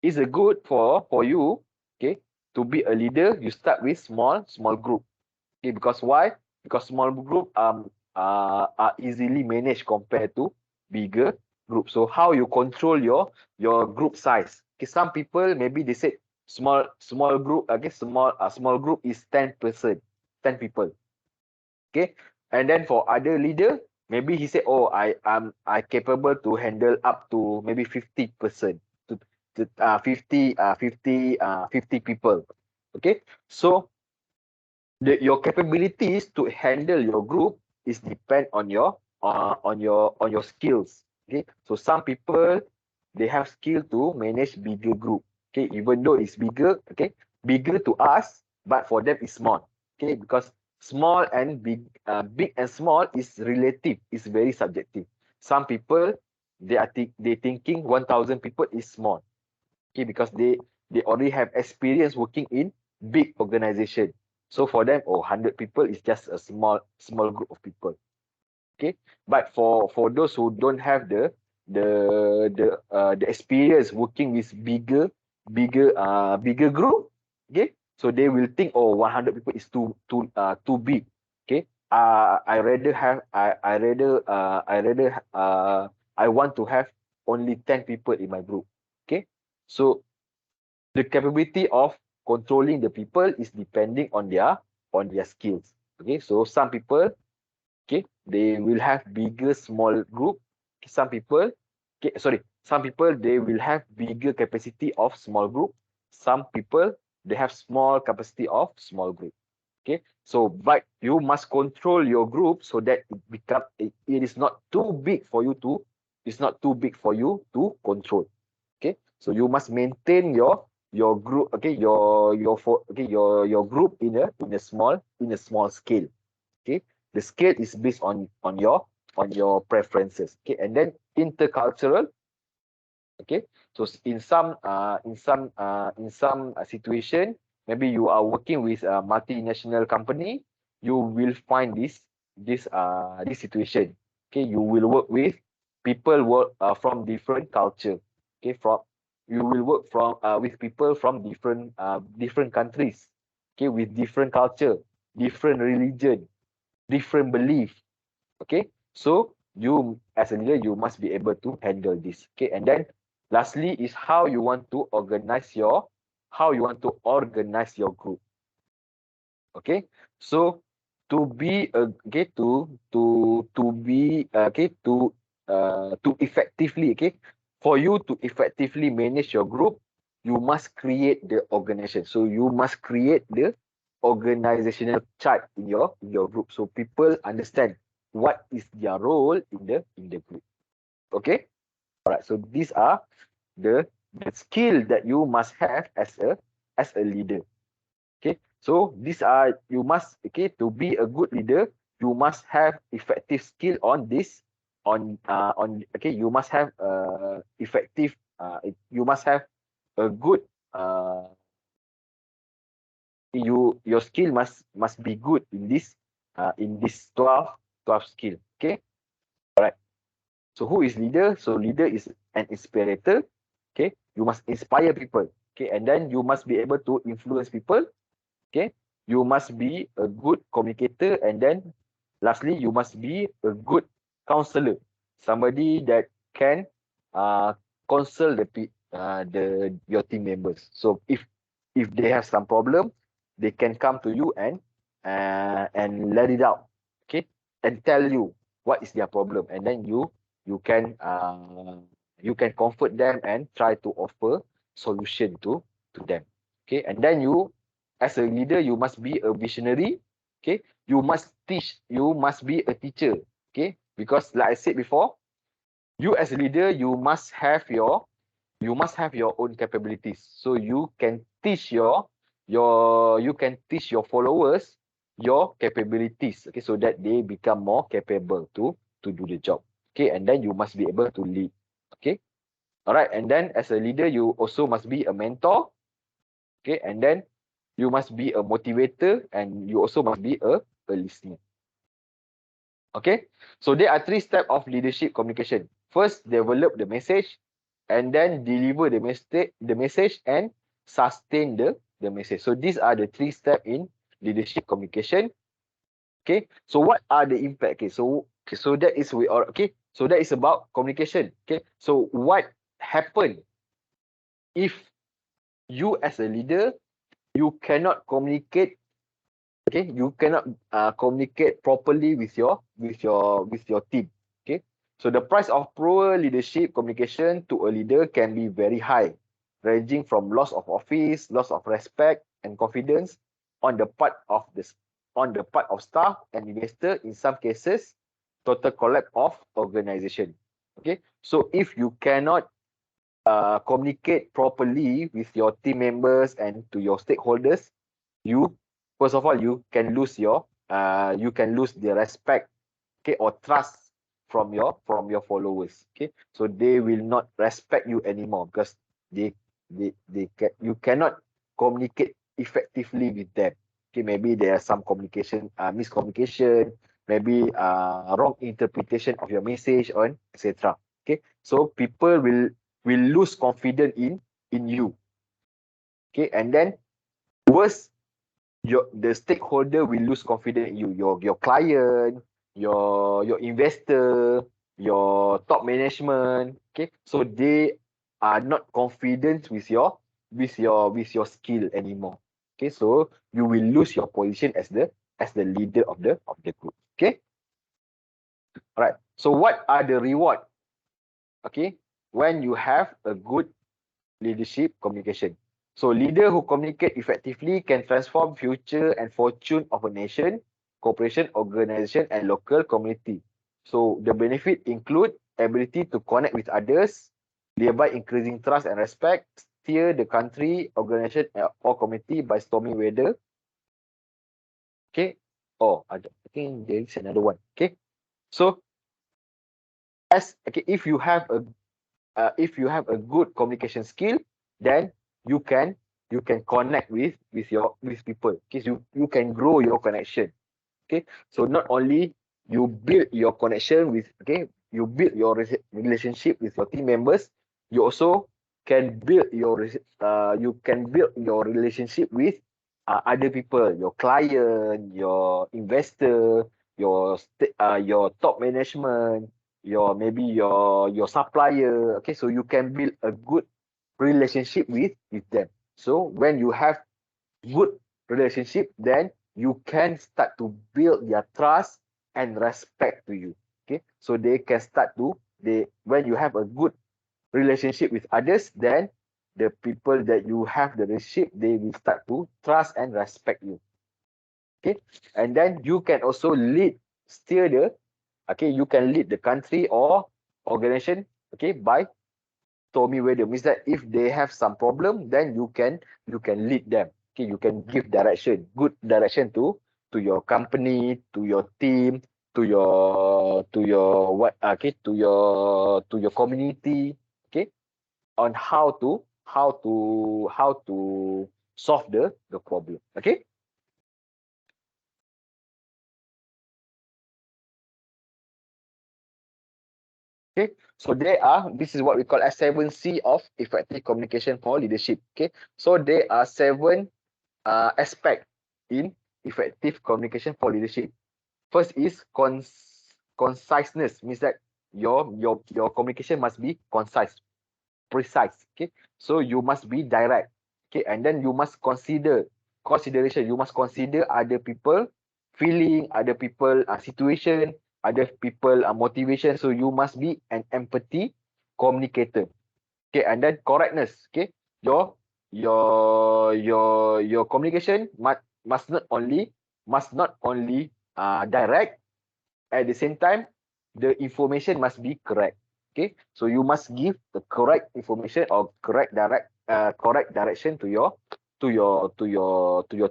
S1: it's a good for you, okay, to be a leader. You start with small group. Okay, because why? Because small group are easily managed compared to bigger group. So how you control your group size. Okay, some people maybe they said small group. Okay, small group is 10 person, 10 people. Okay, and then for other leader, maybe he said, oh, I capable to handle up to maybe 50 person, to 50 people. Okay, so your capabilities to handle your group is depend on your skills. Okay, so some people they have skill to manage bigger group. Okay, even though it's bigger, okay, bigger to us, but for them it's small. Okay, because small and big and small is relative, is very subjective. Some people they thinking 1,000 people is small. Okay, because they already have experience working in big organization. So for them, 100 people is just a small group of people. Okay, but for those who don't have the experience working with bigger group, okay, so they will think, 100 people is too big. Okay, I want to have only 10 people in my group. Okay, so the capability of controlling the people is depending on their skills. Okay, so some people, okay, they will have bigger small group. Some people, some people they will have bigger capacity of small group. Some people they have small capacity of small group. Okay, so but you must control your group so that it is not too big for you to control. Okay, so you must maintain your group, okay, your group in a small scale. Okay, the scale is based on your preferences. Okay, and then intercultural. Okay, so in some situation, maybe you are working with a multinational company, you will find this situation. Okay, you will work with from different culture. Okay, from you will work with people from different countries. Okay, with different culture, different religion, different belief. Okay, so you as a leader, you must be able to handle this. Okay, and then lastly is how you want to organize your group. Okay, so to be okay to be okay to effectively, okay, for you to effectively manage your group, you must create the organization. So you must create the organizational chart in your group, so people understand what is their role in the group. Okay, all right, so these are the skill that you must have as a leader. Okay, so these are you must, okay, to be a good leader, you must have effective skill on okay, you must have effective you must have a good uh your skill must be good in this 12 skill. Okay, all right, so who is leader? So leader is an inspirator. Okay, you must inspire people. Okay, and then you must be able to influence people. Okay, you must be a good communicator, and then lastly you must be a good counselor, somebody that can counsel the your team members. So if they have some problem, they can come to you and let it out. Okay, and tell you what is their problem, and then you can comfort them and try to offer solution to them. Okay, and then you as a leader, you must be a visionary. Okay, you must teach, you must be a teacher. Okay, because like I said before, you as a leader, you must have your own capabilities, so you can teach your followers your capabilities. Okay, so that they become more capable to do the job. Okay, and then you must be able to lead. Okay, all right, and then as a leader, you also must be a mentor. Okay, and then you must be a motivator, and you also must be a listener. Okay, so there are 3 steps of leadership communication. First, develop the message, and then deliver the message and sustain the message. So these are the 3 steps in leadership communication. Okay, so what are the impact? So that is so that is about communication. Okay, so what happen if you as a leader, you cannot communicate. Okay, you cannot communicate properly with your team. Okay, so the price of poor leadership communication to a leader can be very high, ranging from loss of office, loss of respect and confidence on the part of staff and investor. In some cases, total collapse of organization. Okay, so if you cannot communicate properly with your team members and to your stakeholders, you first of all, you can lose the respect, okay, or trust from your followers. Okay, so they will not respect you anymore because you cannot communicate effectively with them. Okay, maybe there are some miscommunication, maybe wrong interpretation of your message, on etc. Okay, so people will lose confidence in you. Okay, and then worse, the stakeholder will lose confidence in you, your client, your investor, your top management. Okay, so they are not confident with your skill anymore. Okay, so you will lose your position as the leader of the group. Okay, all right, so what are the reward, okay, when you have a good leadership communication? So leader who communicate effectively can transform future and fortune of a nation, corporation, organization, and local community. So the benefit include ability to connect with others, thereby increasing trust and respect, steer the country, organization, or community by stormy weather. Okay. Oh, I think there is another one. Okay. So if you have a good communication skill, then you can connect with people. Okay, so you can grow your connection. Okay, so not only you build your connection with, okay, you build your relationship with your team members, you also can build your relationship with other people, your client, your investor, your top management, your supplier. Okay, so you can build a good relationship with them. So when you have good relationship, then you can start to build their trust and respect to you. Okay, so they can start to they when you have a good relationship with others, then the people that you have the relationship, they will start to trust and respect you. Okay, and then you can also steer the okay, you can lead the country or organization, okay, by stormy weather. Means that if they have some problem, then you can lead them. Okay, you can give good direction to your company, to your team, to your what okay, to your community. Okay, on how to solve the problem. Okay. Okay, so this is what we call as 7C of effective communication for leadership. Okay, so there are 7 aspect in effective communication for leadership. First is conciseness, means that your communication must be concise, precise. Okay, so you must be direct. Okay, and then you must consideration. You must consider other people feeling, other people situation, other people motivation. So you must be an empathy communicator. Okay, and then correctness. Okay, your your communication must not only direct. At the same time, the information must be correct. Okay, so you must give the correct information or correct direction to your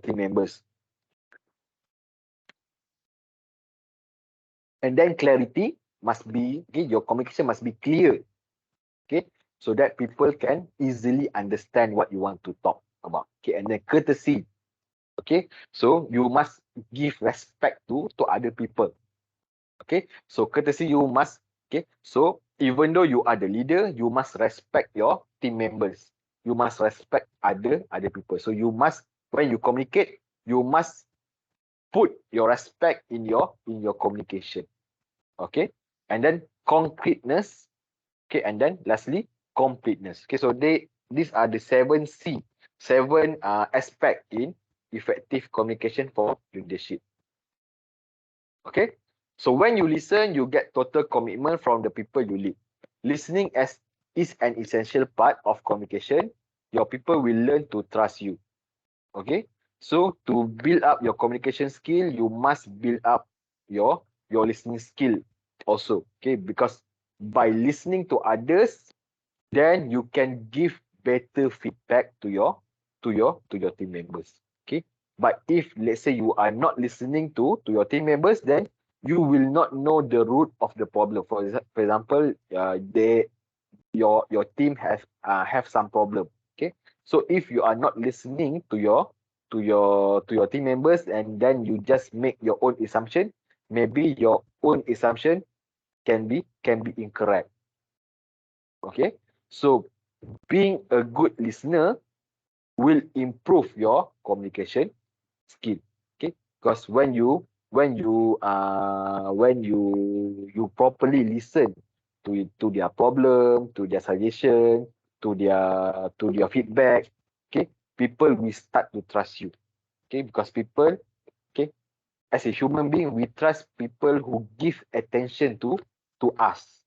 S1: team members. And then clarity must be, okay, your communication must be clear. Okay, so that people can easily understand what you want to talk about. Okay, and then courtesy. Okay, so you must give respect to other people. Okay, so courtesy, you must, okay, so even though you are the leader, you must respect your team members. You must respect other people. So you must, when you communicate, you must put your respect in your communication. Okay, and then concreteness. Okay, and then lastly, completeness. Okay, so these are the 7C, 7 aspect in effective communication for leadership. Okay, so when you listen, you get total commitment from the people you lead. Listening is an essential part of communication. Your people will learn to trust you. Okay, so to build up your communication skill, you must build up your listening skill also. Okay, because by listening to others, then you can give better feedback to your team members. Okay, but if let's say you are not listening to your team members, then you will not know the root of the problem. For example, your team have some problem. Okay, so if you are not listening to your team members, and then you just make your own assumption, maybe your own assumption can be incorrect. Okay, so being a good listener will improve your communication skill. Okay, because when you properly listen to their problem, to their suggestion, to their feedback, okay, people will start to trust you. Okay, because people, okay, as a human being, we trust people who give attention to us.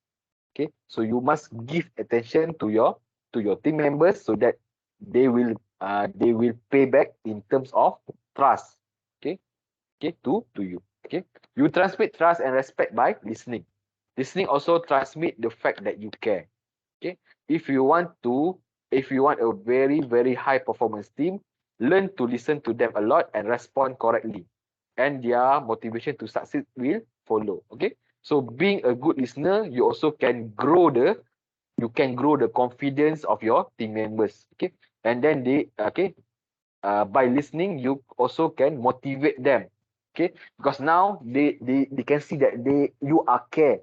S1: Okay, so you must give attention to your team members, so that they will they will pay back in terms of trust. Okay, to you. Okay, you transmit trust and respect by listening. Listening also transmit the fact that you care. Okay, if you want a very high performance team, learn to listen to them a lot and respond correctly, and their motivation to succeed will follow. Okay, so being a good listener, you also can grow the confidence of your team members. Okay, and then by listening, you also can motivate them. Okay, because now they can see that you care.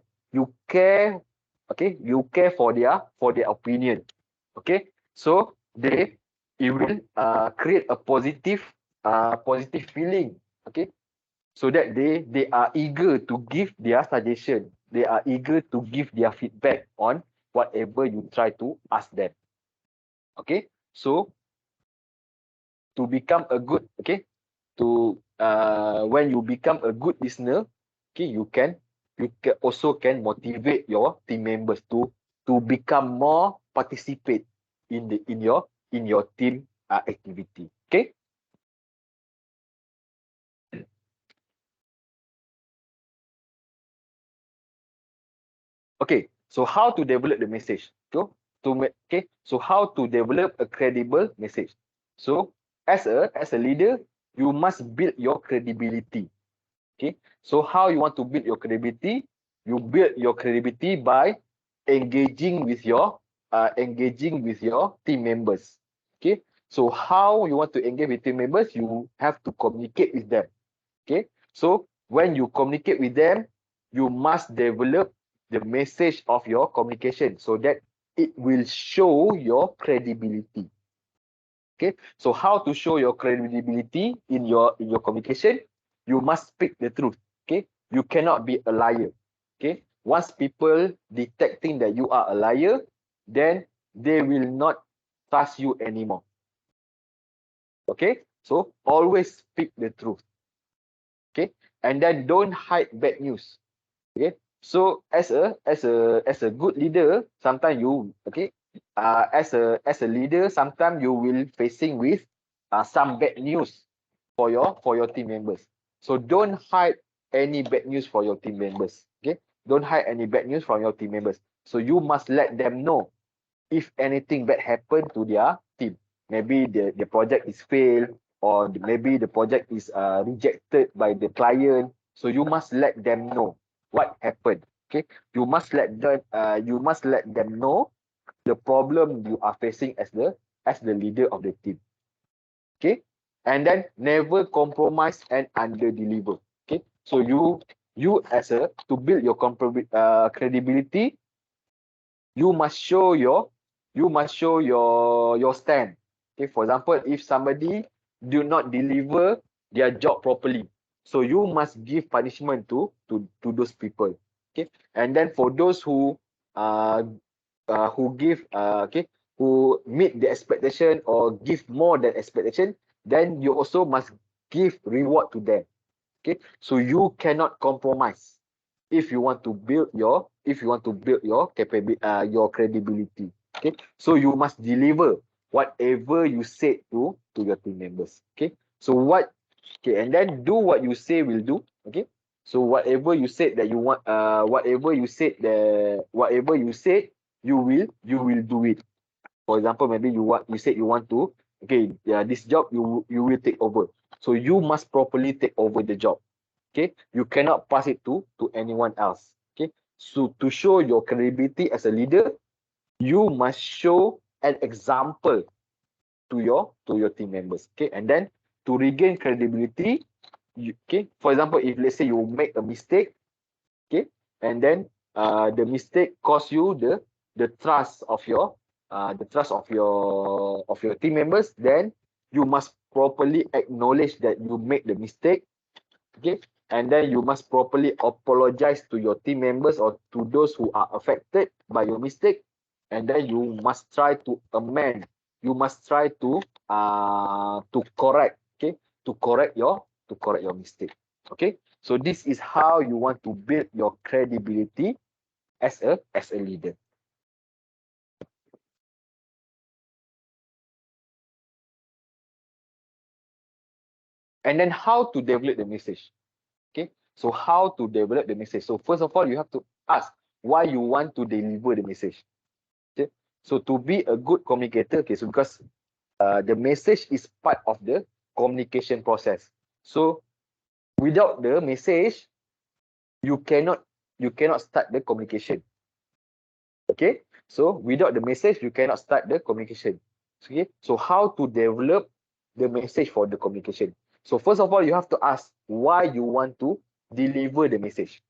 S1: Okay, you care for their opinion. Okay, so it will create a positive feeling. Okay, so that they are eager to give their suggestion, they are eager to give their feedback on whatever you try to ask them. Okay, so to become a good okay to when you become a good listener, okay, you can also can motivate your team members to become more participate in your team activity. Okay, okay, so how to develop the message? So how to develop a credible message? So as a leader, you must build your credibility. Okay, so how you want to build your credibility? You build your credibility by engaging with your team members. Okay, so how you want to engage with team members? You have to communicate with them. Okay, so when you communicate with them, you must develop the message of your communication so that it will show your credibility. Okay, so how to show your credibility in your communication? You must speak the truth. Okay, you cannot be a liar. Okay, once people detecting that you are a liar, then they will not trust you anymore. Okay, so always speak the truth. Okay, and then don't hide bad news. Okay, so as a good leader, sometimes you as a leader, sometimes you will facing with some bad news for your team members. So don't hide any bad news for your team members. Okay, don't hide any bad news from your team members. So you must let them know if anything bad happen to their team. Maybe the project is failed, or maybe the project is rejected by the client. So you must let them know what happened. Okay, you must let them know the problem you are facing as the leader of the team. Okay, and then never compromise and under deliver. Okay, so you as a to build your credibility, you must show your stand. Okay, for example, if somebody do not deliver their job properly, so you must give punishment to those people. Okay, and then for those who give who meet the expectation or give more than expectation, then you also must give reward to them. Okay, so you cannot compromise if you want to build your your credibility. Okay, so you must deliver whatever you said to your team members. Okay, so and then do what you say will do. Okay, so whatever you said you will do it. For example, maybe you said you want to, okay, yeah, this job you will take over, so you must properly take over the job. Okay, you cannot pass it to anyone else. Okay, so to show your credibility as a leader, you must show an example to your team members. Okay, and then to regain credibility, for example, if let's say you make a mistake, okay, and then the mistake cost you the trust of your team members, then you must properly acknowledge that you made the mistake. Okay, and then you must properly apologize to your team members or to those who are affected by your mistake, and then you must try to amend, you must try to correct. Okay, to correct your mistake. Okay, so this is how you want to build your credibility as a leader. And then how to develop the message. Okay, so how to develop the message. So first of all, you have to ask why you want to deliver the message. Okay, so to be a good communicator, okay, so because the message is part of the communication process. So without the message, you cannot start the communication. Okay, so without the message, you cannot start the communication. Okay, so how to develop the message for the communication. So first of all, you have to ask why you want to deliver the message.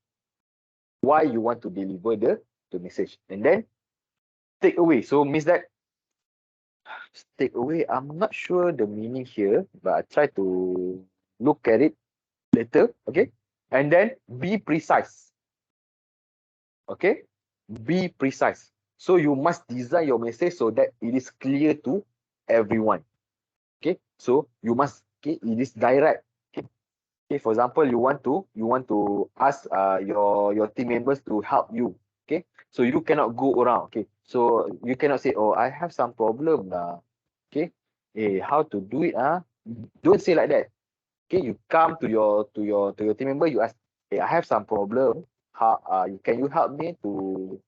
S1: Why you want to deliver the message. And then take away. So means that take away, I'm not sure the meaning here, but I try to look at it later. Okay, and then be precise. Okay, be precise. So you must design your message so that it is clear to everyone. Okay, so you must, okay, it is direct. Okay, okay, for example, you want to ask your team members to help you. Okay, so you cannot go around. Okay, so you cannot say, oh, I have some problem. Okay, how to do it? Don't say like that. Okay, you come to your team member, you ask, hey, I have some problem. How can you help me to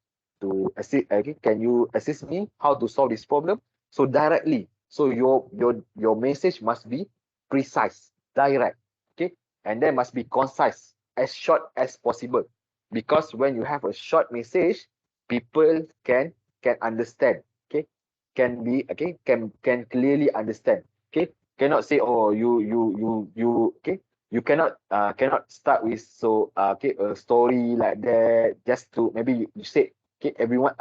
S1: assist? Okay, can you assist me how to solve this problem? So directly. So your message must be precise, direct. Okay, and then must be concise, as short as possible. Because when you have a short message, people can understand. Okay, can clearly understand. Okay, cannot say, oh, you okay, you cannot start with, so okay, a story like that, just to maybe you said, okay, everyone,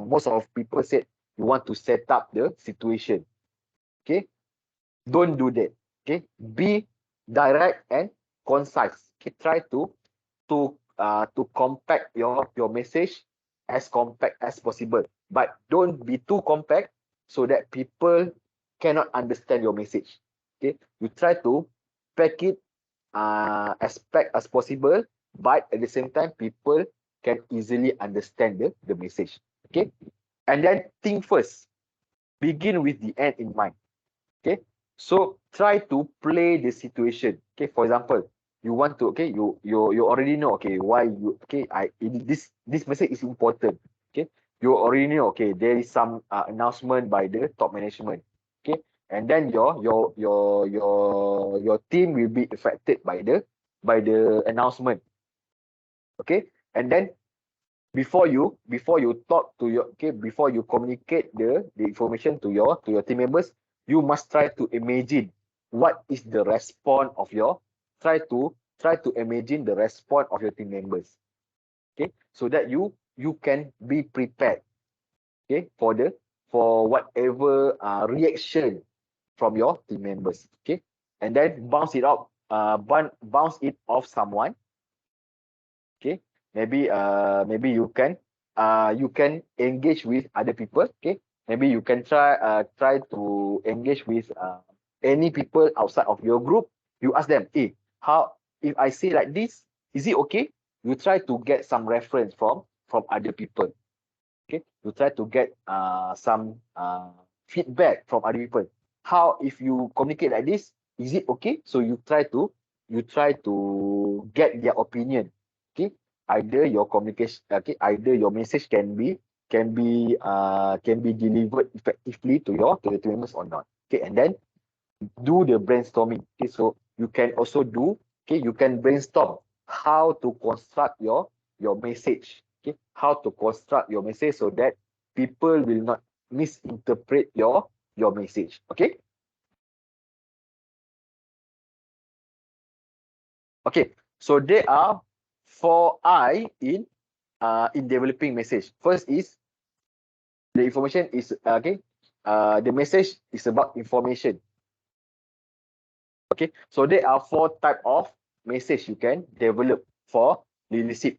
S1: most of people said you want to set up the situation. Okay, don't do that. Okay, be direct and concise. Okay, try to compact your message as compact as possible, but don't be too compact so that people cannot understand your message. Okay, you try to pack it as packed as possible, but at the same time people can easily understand the message. Okay, and then think first, begin with the end in mind. Okay, so try to play the situation. Okay, for example, you want to, okay, you already know, okay, why you, okay, this message is important. Okay, you already know, okay, there is some announcement by the top management. Okay, and then your team will be affected by the announcement. Okay, and then before you talk to your, okay, before you communicate the information to your team members, you must try to imagine what is the response of your, try to imagine the response of your team members. Okay, so that you can be prepared, okay, for whatever reaction from your team members. Okay, and then bounce it off someone. Okay, maybe you can engage with other people. Okay, maybe you can try to engage with any people outside of your group. You ask them, hey, how, if I say like this, is it okay? You try to get some reference from other people. Okay, you try to get some feedback from other people. How, if you communicate like this, is it okay? So you try to get their opinion. Okay, either your communication, okay, either your message can be delivered effectively to your team members or not. Okay, and then do the brainstorming. Okay, so you can also do, okay, you can brainstorm how to construct your message. Okay, how to construct your message so that people will not misinterpret your message. Okay, okay, so there are 4 I in developing message. First is the information is okay, the message is about information. Okay, so there are 4 type of message you can develop for leadership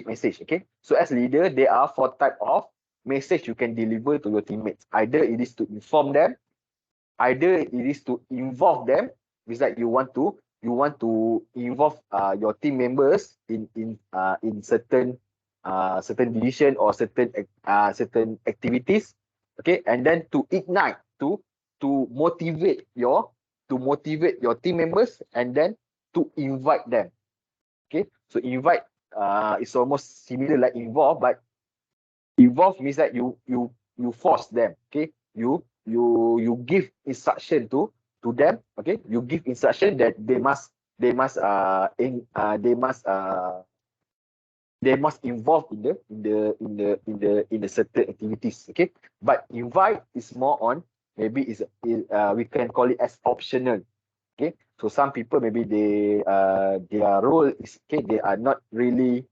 S1: message. Okay, so as leader, there are 4 type of message you can deliver to your teammates. Either it is to inform them, either it is to involve them, means like you want to involve your team members in certain decision or certain activities. Okay, and then to ignite, to motivate to motivate your team members and then to invite them. Okay, so invite is almost similar like involve, but involve means that you force them. Okay, you give instruction to them. Okay, you give instruction that they must they must involve in the certain activities. Okay, but invite is more on, maybe we can call it as optional. Okay, so some people maybe their role is, okay, they are not really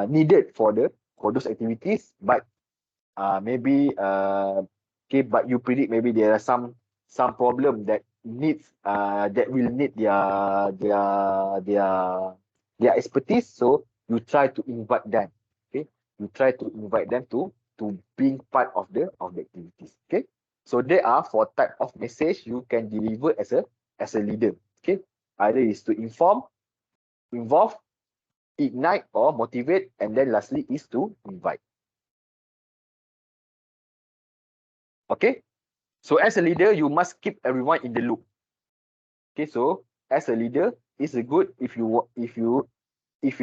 S1: needed for those activities, but maybe okay, but you predict maybe there are some problem that will need their expertise, so you try to invite them. Okay, you try to invite them to being part of the activities. Okay, so there are 4 type of message you can deliver as a leader. Okay, either is to inform, involve, ignite or motivate, and then lastly is to invite. Okay, so as a leader, you must keep everyone in the loop. Okay, so as a leader, it's good if you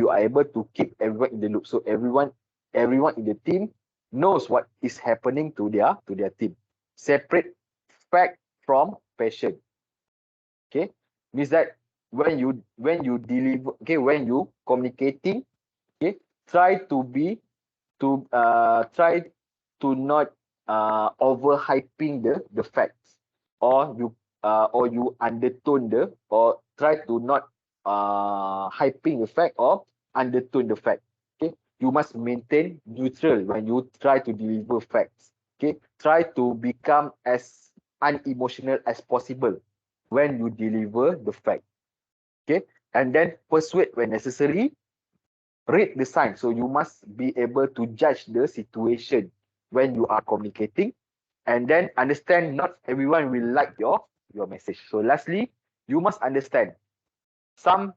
S1: are able to keep everyone in the loop. So everyone in the team knows what is happening to their team. Separate fact from passion. Okay, means that when you deliver, okay, when you communicating, okay, try to not overhyping the facts, or you undertone or try to not hyping the fact or undertone the fact. Okay, you must maintain neutral when you try to deliver facts. Okay, try to become as unemotional as possible when you deliver the fact. Okay, and then persuade when necessary. Read the sign, so you must be able to judge the situation when you are communicating, and then understand not everyone will like your message. So lastly, you must understand some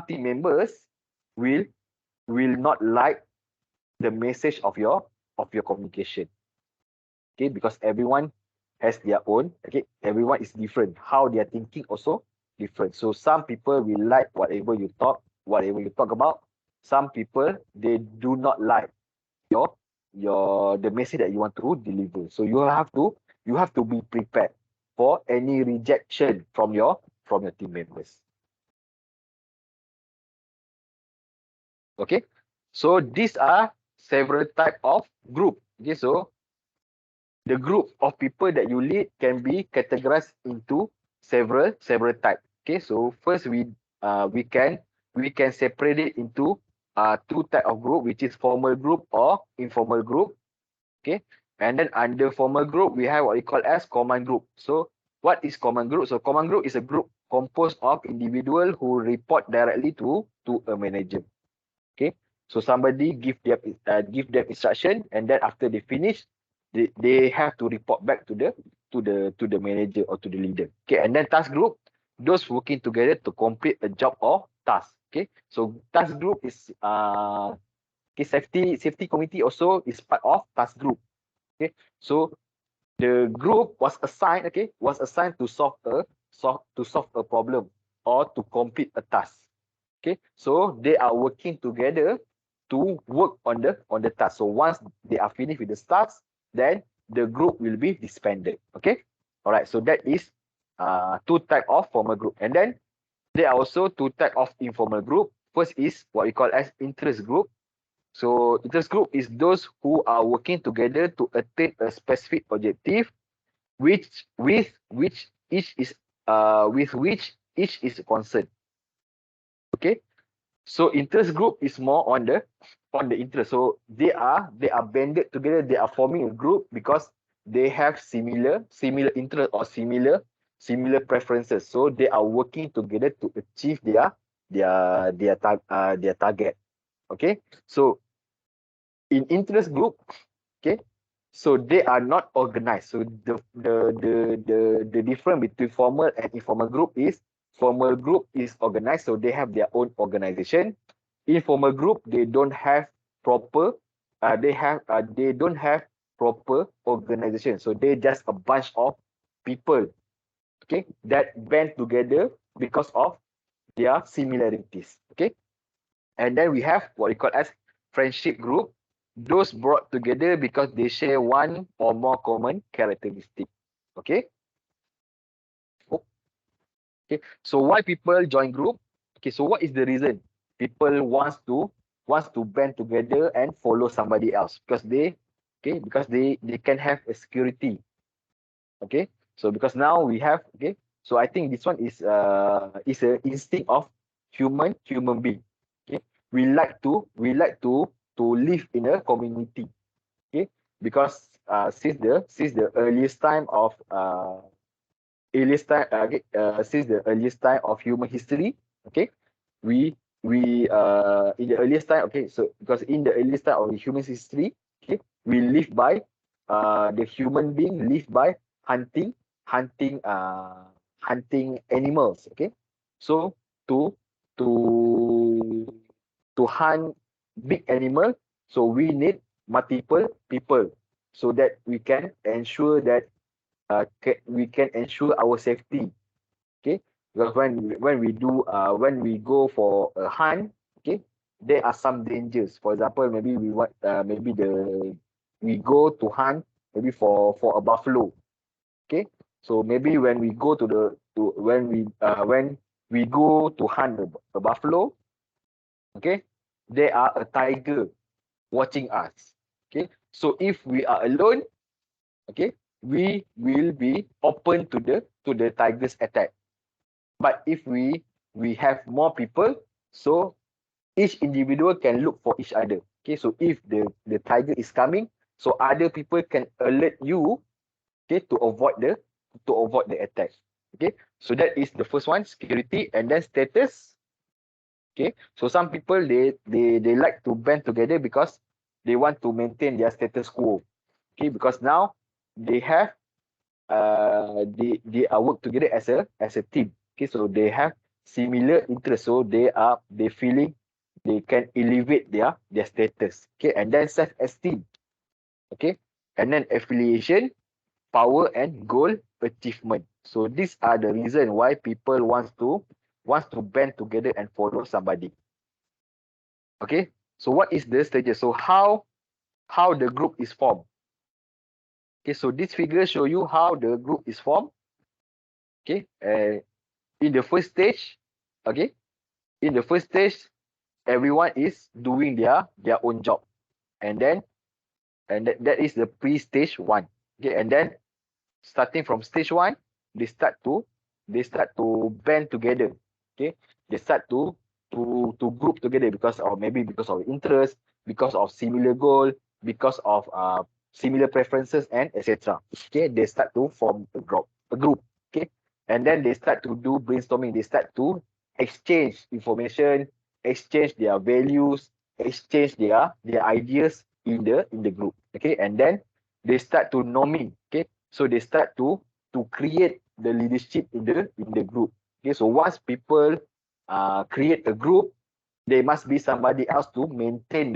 S1: team members will not like the message of your communication. Okay, because everyone has their own. Okay, everyone is different, how they are thinking also different. So some people will like whatever you talk about. Some people, they do not like the message that you want to deliver. So you have to be prepared for any rejection from your team members. Okay, so these are several type of group. Okay, so the group of people that you lead can be categorized into several types. Okay, so first we can separate it into 2 type of group, which is formal group or informal group. Okay, and then under formal group we have what we call as command group. So what is command group? So command group is a group composed of individual who report directly to a manager. Okay, so somebody give them instruction, and then after they finish, they have to report back to the manager or to the leader. Okay, and then task group, those working together to complete a job or task. Okay, so task group is okay, safety committee also is part of task group. Okay, so the group was assigned to solve a problem or to complete a task. Okay, so they are working together to work on the task. So once they are finished with the task, then the group will be disbanded. Okay, all right, so that is 2 type of formal group, and then there are also 2 type of informal group. First is what we call as interest group. So interest group is those who are working together to attain a specific objective, with which each is concerned. Okay, so interest group is more on the interest. So they are banded together. They are forming a group because they have similar interest or similar preferences. So they are working together to achieve their target. Okay, so in interest group, okay, so they are not organized. So the difference between formal and informal group is, formal group is organized, so they have their own organization. Informal group, they don't have proper they don't have proper organization. So they just a bunch of people, okay, that band together because of their similarities. Okay. And then we have what we call as friendship group. Those brought together because they share one or more common characteristic. Okay. Okay. So why people join group? Okay. So what is the reason people wants to band together and follow somebody else? Because they can have a security. Okay. So because now we have, okay. So I think this one is a instinct of human being. Okay. We like to live in a community. Okay. Because since the earliest time of human history. Okay. We in the earliest time, okay, so because in the earliest time of the human history, okay, we live by the human being live by hunting hunting uh hunting animals. Okay. So to to to hunt big animal, so we need multiple people so that we can ensure that we can ensure our safety. Okay. Because when we go for a hunt, okay, there are some dangers. For example, we go to hunt maybe for a buffalo. Okay. So maybe when we go to the to when we go to hunt a buffalo, okay, there are a tiger watching us. Okay. So if we are alone, okay, we will be open to the tiger's attack. But if we have more people, so each individual can look for each other. Okay, so if the tiger is coming, so other people can alert you, okay, to avoid the attack. Okay, so that is the first one, security. And then status. Okay, so some people they like to band together because they want to maintain their status quo. Okay, because now they have they are work together as a team. Okay, so they have similar interests, so they feeling they can elevate their status. Okay, and then self-esteem. Okay, and then affiliation, power, and goal achievement. So these are the reason why people wants to band together and follow somebody. Okay, so what is the stages? So how the group is formed? Okay, so this figure show you how the group is formed. Okay, in the first stage, okay, in the first stage, everyone is doing their own job. And then that is the pre-stage one. Okay, and then starting from stage one, they start to band together. Okay, they start to group together because of interest, because of similar goal, because of similar preferences, and etc. Okay, they start to form a group. Okay, and then they start to do brainstorming. They start to exchange information, exchange their values, exchange their ideas in the group. Okay, and then they start to norming. Okay, so they start to create the leadership in the group. Okay, so once people create a group, there must be somebody else to maintain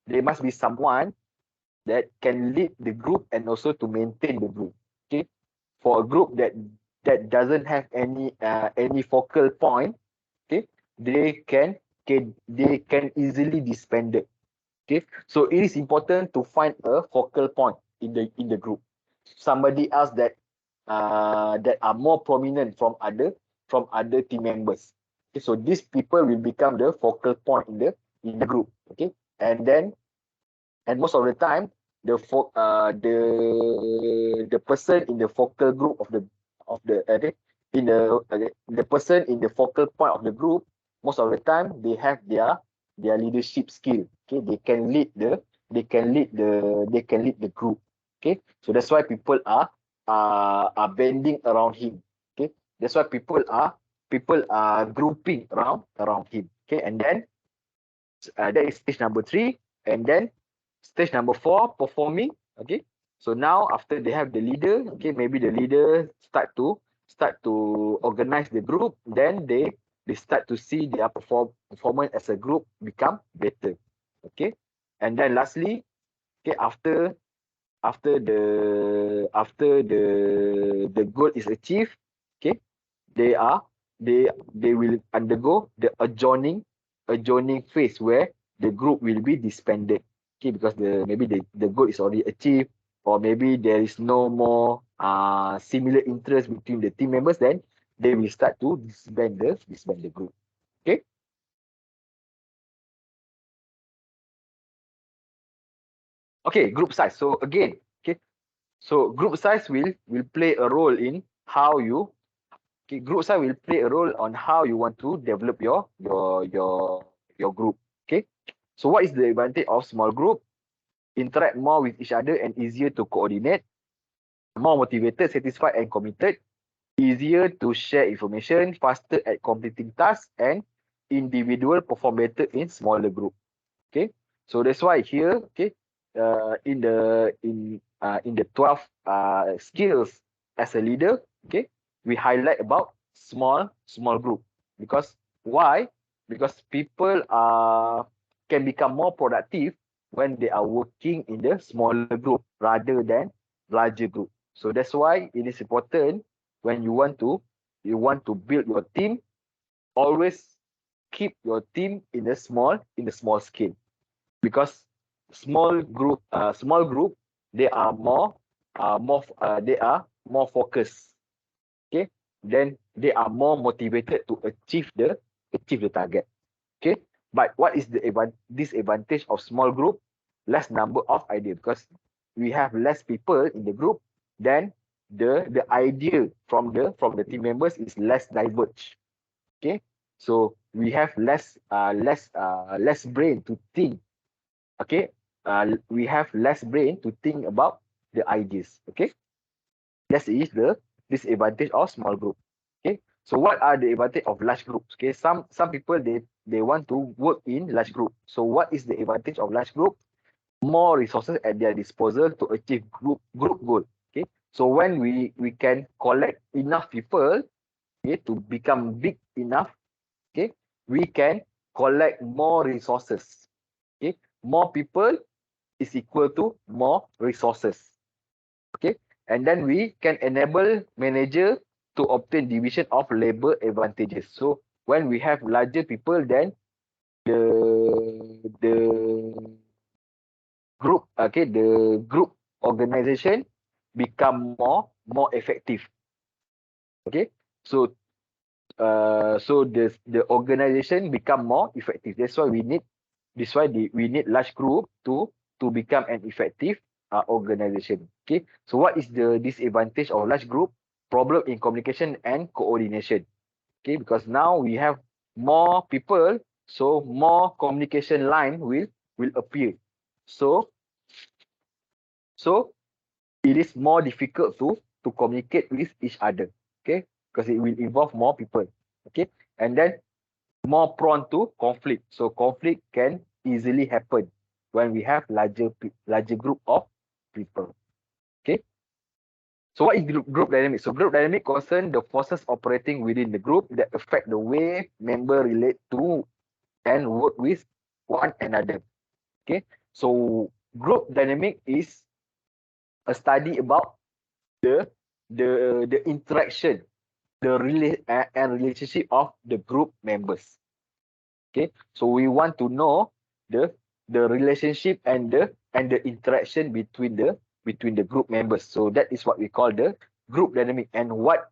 S1: there must be someone that can lead the group and also to maintain the group. Okay, for a group that doesn't have any focal point, okay, they can easily disbanded. Okay, so it is important to find a focal point in the group, somebody else that are more prominent from other team members. Okay, so these people will become the focal point in the group. Okay, and then and most of the time the person in the focal group of the okay, in the person in the focal point of the group, most of the time they have their leadership skill. Okay, they can lead the group. Okay, so that's why people are bending around him. Okay, that's why people are grouping around him. Okay, and then that is stage number 3. And then stage number 4, performing. Okay, so now after they have the leader, okay, maybe the leader start to organize the group. Then they start to see their performance as a group become better. Okay, and then lastly, okay, after the goal is achieved, okay, they will undergo the adjourning phase where the group will be disbanded. Okay, because maybe the goal is already achieved, or maybe there is no more similar interest between the team members, then they will start to disband the group. Okay. Okay, group size. So again, okay, so group size will play a role in how you, okay, group size will play a role on how you want to develop your group. Okay, so what is the advantage of small group? Interact more with each other and easier to coordinate, more motivated, satisfied, and committed, easier to share information, faster at completing tasks, and individual perform better in smaller group. Okay, so that's why here, okay, in the 12 skills as a leader, okay, we highlight about small group. Because why? Because people can become more productive when they are working in the smaller group rather than larger group. So that's why it is important when you want to build your team, always keep your team in the small scale. Because small group, they are more focused. Okay, then they are more motivated to achieve the target. Okay, but what is the disadvantage of small group? Less number of idea, because we have less people in the group, then the idea from the team members is less diverged. Okay, so we have less brain to think. Okay, we have less brain to think about the ideas. Okay, that is the disadvantage of small group. Okay, so what are the advantage of large groups? Okay, some people they want to work in large group. So what is the advantage of large group? More resources at their disposal to achieve group goal. Okay, so when we can collect enough people, okay, to become big enough, okay, we can collect more resources. Okay, more people is equal to more resources. Okay, and then we can enable manager to obtain division of labor advantages. So when we have larger people, then the group, okay, the group organization become more effective. Okay, so so the organization become more effective. That's why we need large group to become an effective organization. Okay, so what is the disadvantage of large group? Problem in communication and coordination. Okay, because now we have more people, so more communication line will appear. So it is more difficult to communicate with each other. Okay, because it will involve more people. Okay, and then more prone to conflict. So conflict can easily happen when we have larger group of people. Okay. So what is group dynamic? So group dynamic concern the forces operating within the group that affect the way member relate to and work with one another. Okay. So group dynamic is a study about the the interaction, and relationship of the group members. Okay, so we want to know the relationship and the interaction between the group members. So that is what we call the group dynamic, and what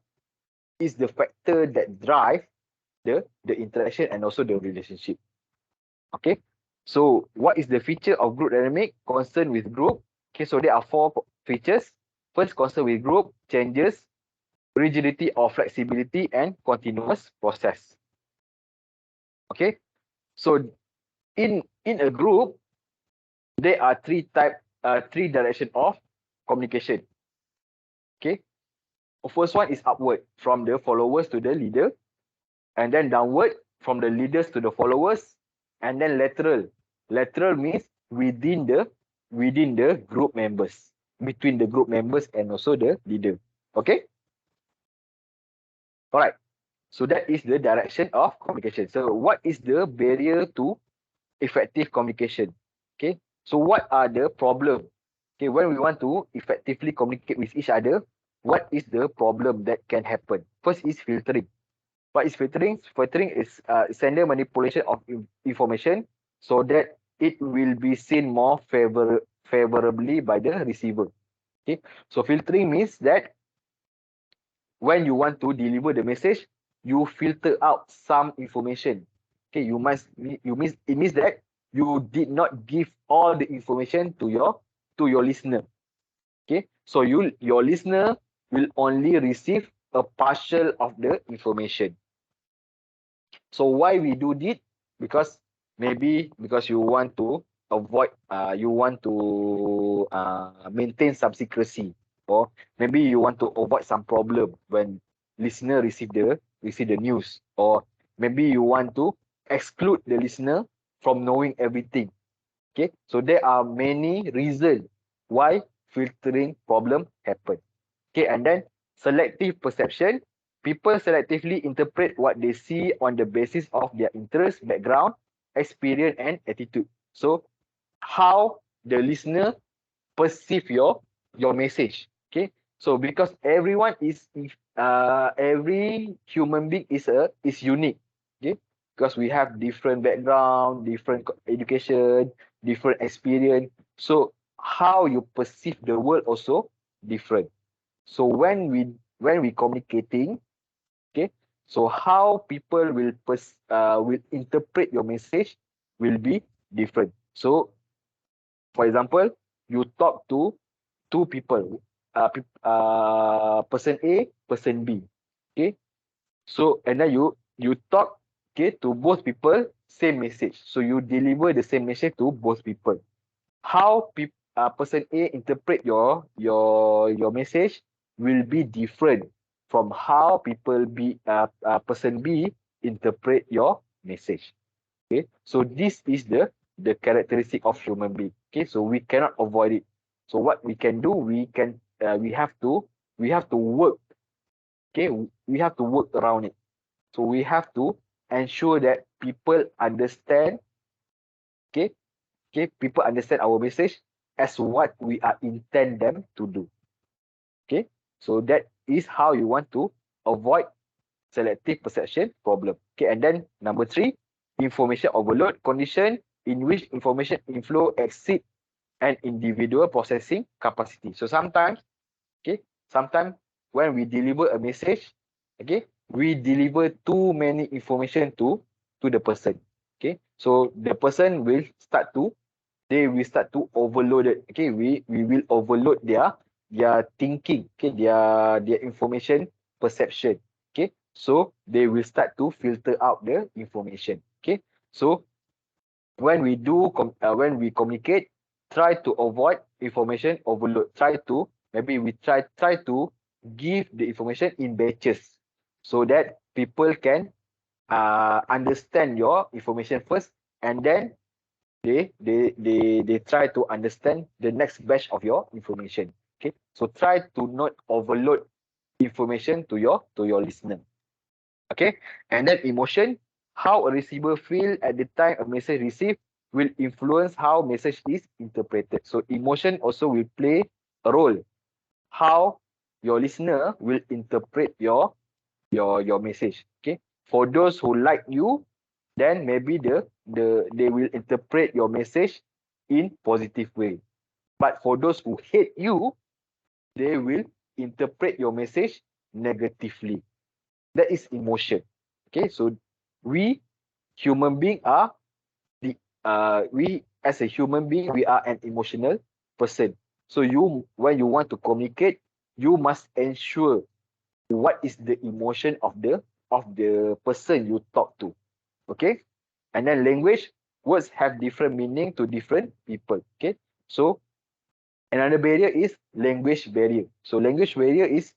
S1: is the factor that drive the interaction and also the relationship. Okay, so what is the feature of group dynamic? Concern with group. Okay, so there are 4 features. First, concern with group, changes, rigidity or flexibility, and continuous process. Okay, so in a group, there are three direction of communication. Okay, the first one is upward, from the followers to the leader, and then downward from the leaders to the followers, and then lateral means within the group members, between the group members and also the leader. Okay, all right, so that is the direction of communication. So what is the barrier to effective communication? Okay, so what are the problem? Okay, when we want to effectively communicate with each other, what is the problem that can happen? First is filtering. What is filtering? Filtering is sender manipulation of information so that it will be seen more favorably by the receiver. Okay, so filtering means that when you want to deliver the message, you filter out some information. Okay, it means that you did not give all the information to your listener. Okay, so your listener will only receive a partial of the information. So why we do this? Because maybe because you want to avoid, you want to maintain some secrecy, or maybe you want to avoid some problem when listener receive the news, or maybe you want to exclude the listener from knowing everything. Okay, so there are many reasons why filtering problem happen. Okay, and then selective perception. People selectively interpret what they see on the basis of their interest, background, experience, and attitude. So, how the listener perceive your message. Okay, so because everyone is every human being is unique. Okay, because we have different background, different education, different experience. So how you perceive the world also different. So when we communicating, okay, so how people will interpret your message will be different. So for example, you talk to two people, person A, person B, okay. So and then you talk, okay, to both people, same message. So you deliver the same message to both people. How person A interpret your message will be different from how person B interpret your message. Okay, so this is the characteristic of human being. Okay, so we cannot avoid it. So what we can do, we have to work. Okay, we have to work around it. So we have to ensure that people understand. Okay, people understand our message as what we are intend them to do. Okay, so that is how you want to avoid selective perception problem. Okay, and then number 3, information overload condition in which information inflow exceed an individual processing capacity. So sometimes when we deliver a message, okay, we deliver too many information to the person. Okay, so the person will start to overload it. Okay, we will overload their thinking, okay, their information perception. Okay, so they will start to filter out the information. Okay, so when we communicate, try to avoid information overload. Try to give the information in batches so that people can understand your information first, and then they try to understand the next batch of your information. Okay, so try to not overload information to your listener. Okay, and then emotion, how a receiver feel at the time a message received will influence how message is interpreted. So emotion also will play a role, how your listener will interpret your message. Okay, for those who like you, then maybe they will interpret your message in positive way. But for those who hate you, they will interpret your message negatively. That is emotion. Okay, so we human being are we as a human being, we are an emotional person. So when you want to communicate, you must ensure what is the emotion of the person you talk to. Okay, and then language, words have different meaning to different people. Okay, so another barrier is language barrier. So language barrier is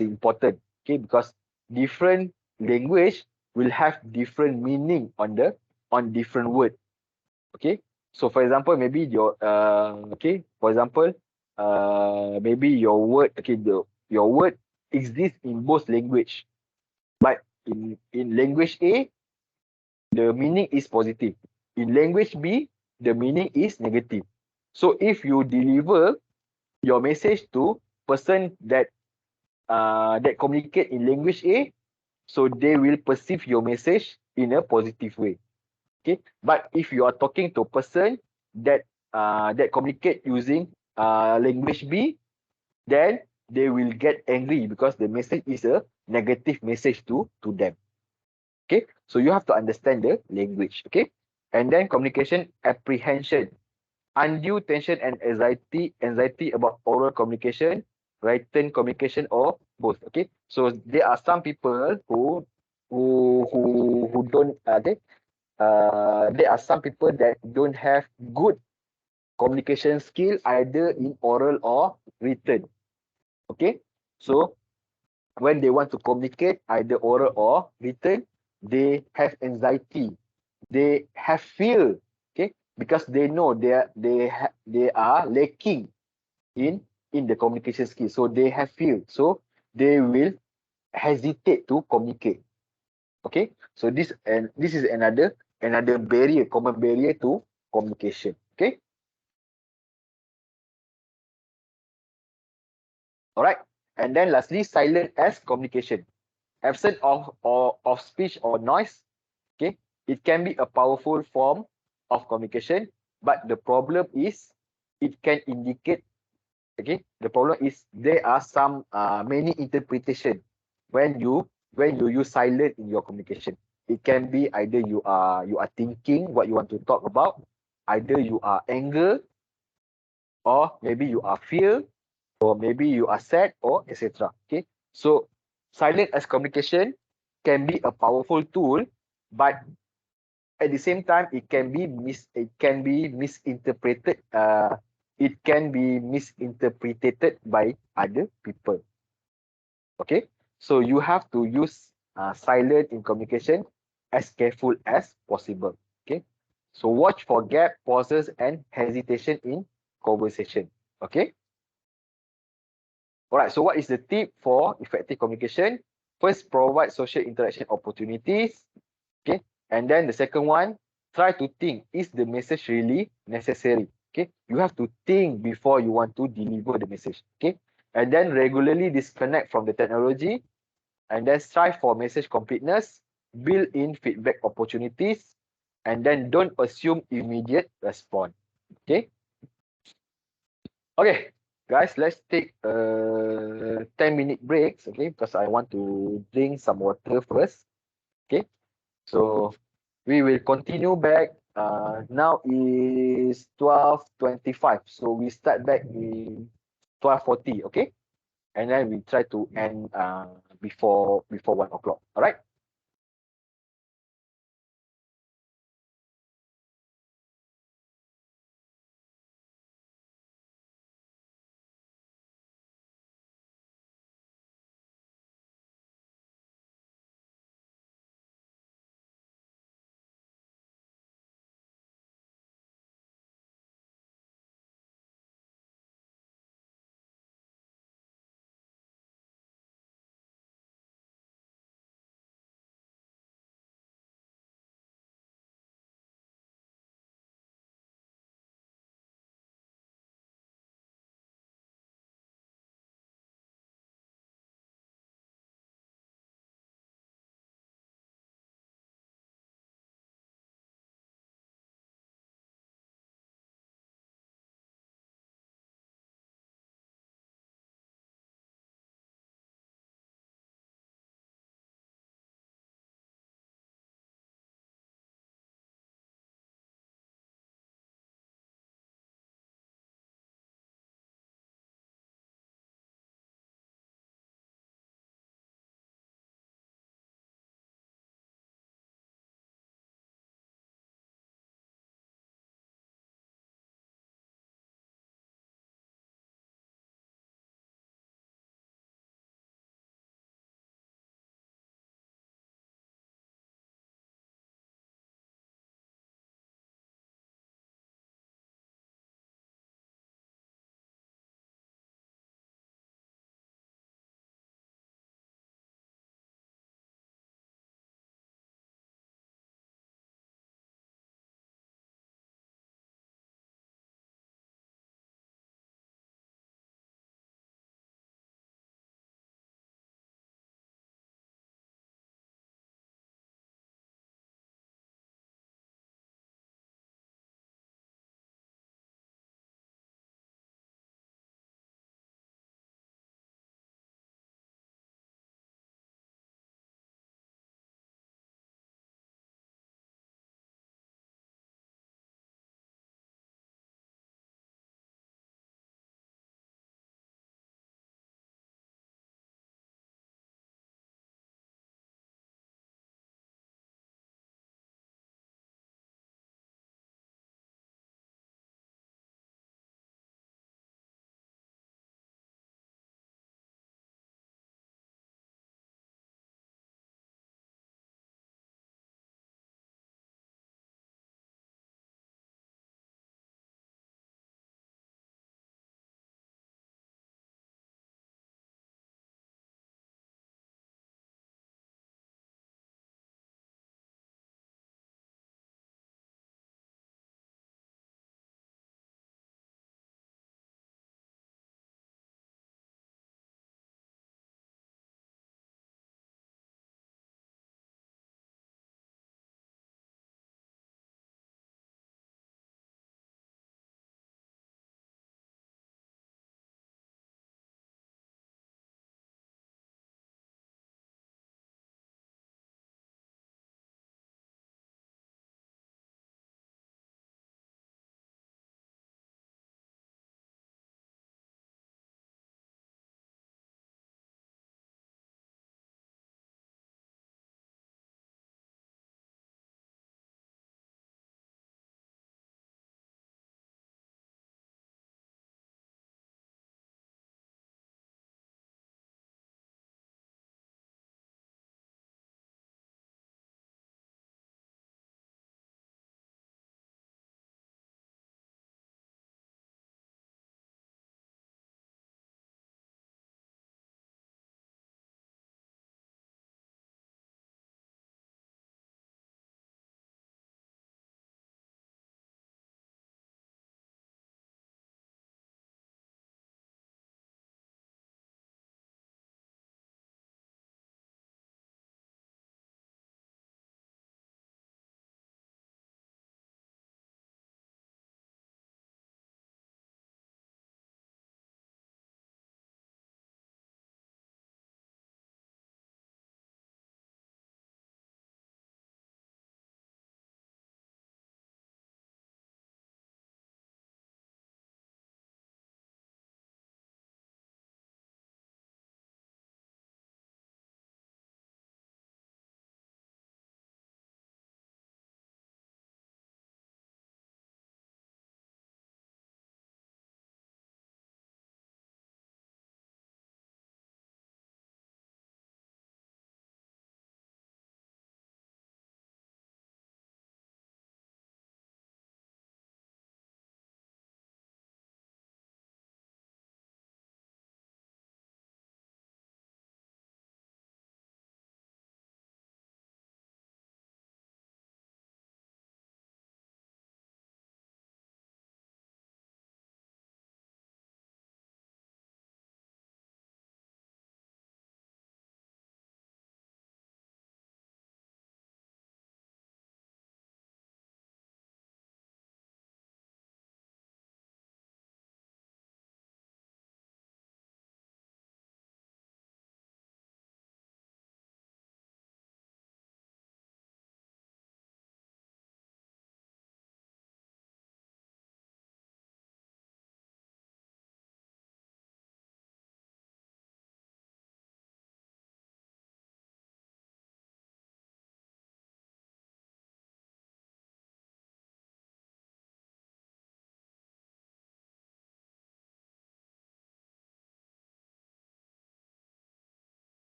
S1: important. Okay, because different language will have different meaning on different word. Okay, so for example, maybe for example, maybe your word, okay, your word exists in both language, but in language A, the meaning is positive. In language B, the meaning is negative. So if you deliver your message to person that that communicate in language A, so they will perceive your message in a positive way. Okay, but if you are talking to a person that that communicate using language B, then they will get angry because the message is a negative message to them. Okay, so you have to understand the language. Okay, and then communication apprehension, undue tension and anxiety about oral communication, written communication, or both. Okay, so there are some people who don't there are some people that don't have good communication skill either in oral or written. Okay, so when they want to communicate either oral or written, they have anxiety, they have fear. Okay, because they know they are lacking in the communication skill, so they have fear, so they will hesitate to communicate. Okay, so this is another barrier, common barrier to communication. Okay, all right. And then lastly, silent as communication, absent of speech or noise. Okay, it can be a powerful form of communication, but the problem is it can indicate. Okay, the problem is there are some many interpretation when you use silent in your communication. It can be either you are thinking what you want to talk about, either you are anger, or maybe you are fear, or maybe you are sad, or etc. Okay, so silent as communication can be a powerful tool, but at the same time it can be misinterpreted. It can be misinterpreted by other people. Okay, so you have to use silent in communication as careful as possible. Okay, so watch for gap, pauses, and hesitation in conversation. Okay, all right. So what is the tip for effective communication? First, provide social interaction opportunities. Okay, and then the second one, try to think, is the message really necessary? Okay, you have to think before you want to deliver the message. Okay, and then regularly disconnect from the technology, and then strive for message completeness, build in feedback opportunities, and then don't assume immediate response. Okay, okay, guys, let's take a 10-minute breaks. Okay, because I want to drink some water first. Okay, so we will continue back. Now is 12:25, so we start back in 12:40. Okay, and then we try to end before 1 o'clock. All right.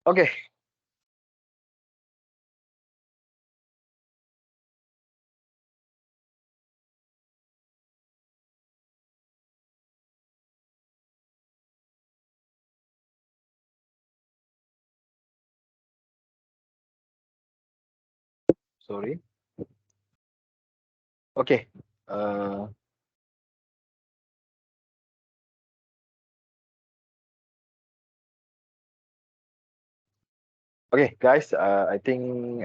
S1: Okay. Sorry. Okay. Okay, guys. I think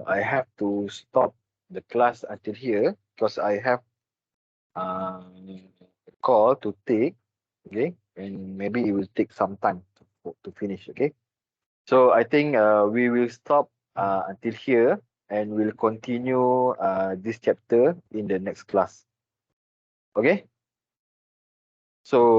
S1: I have to stop the class until here because I have a call to take. Okay, and maybe it will take some time to finish. Okay, so I think we will stop until here and we'll continue this chapter in the next class. Okay, so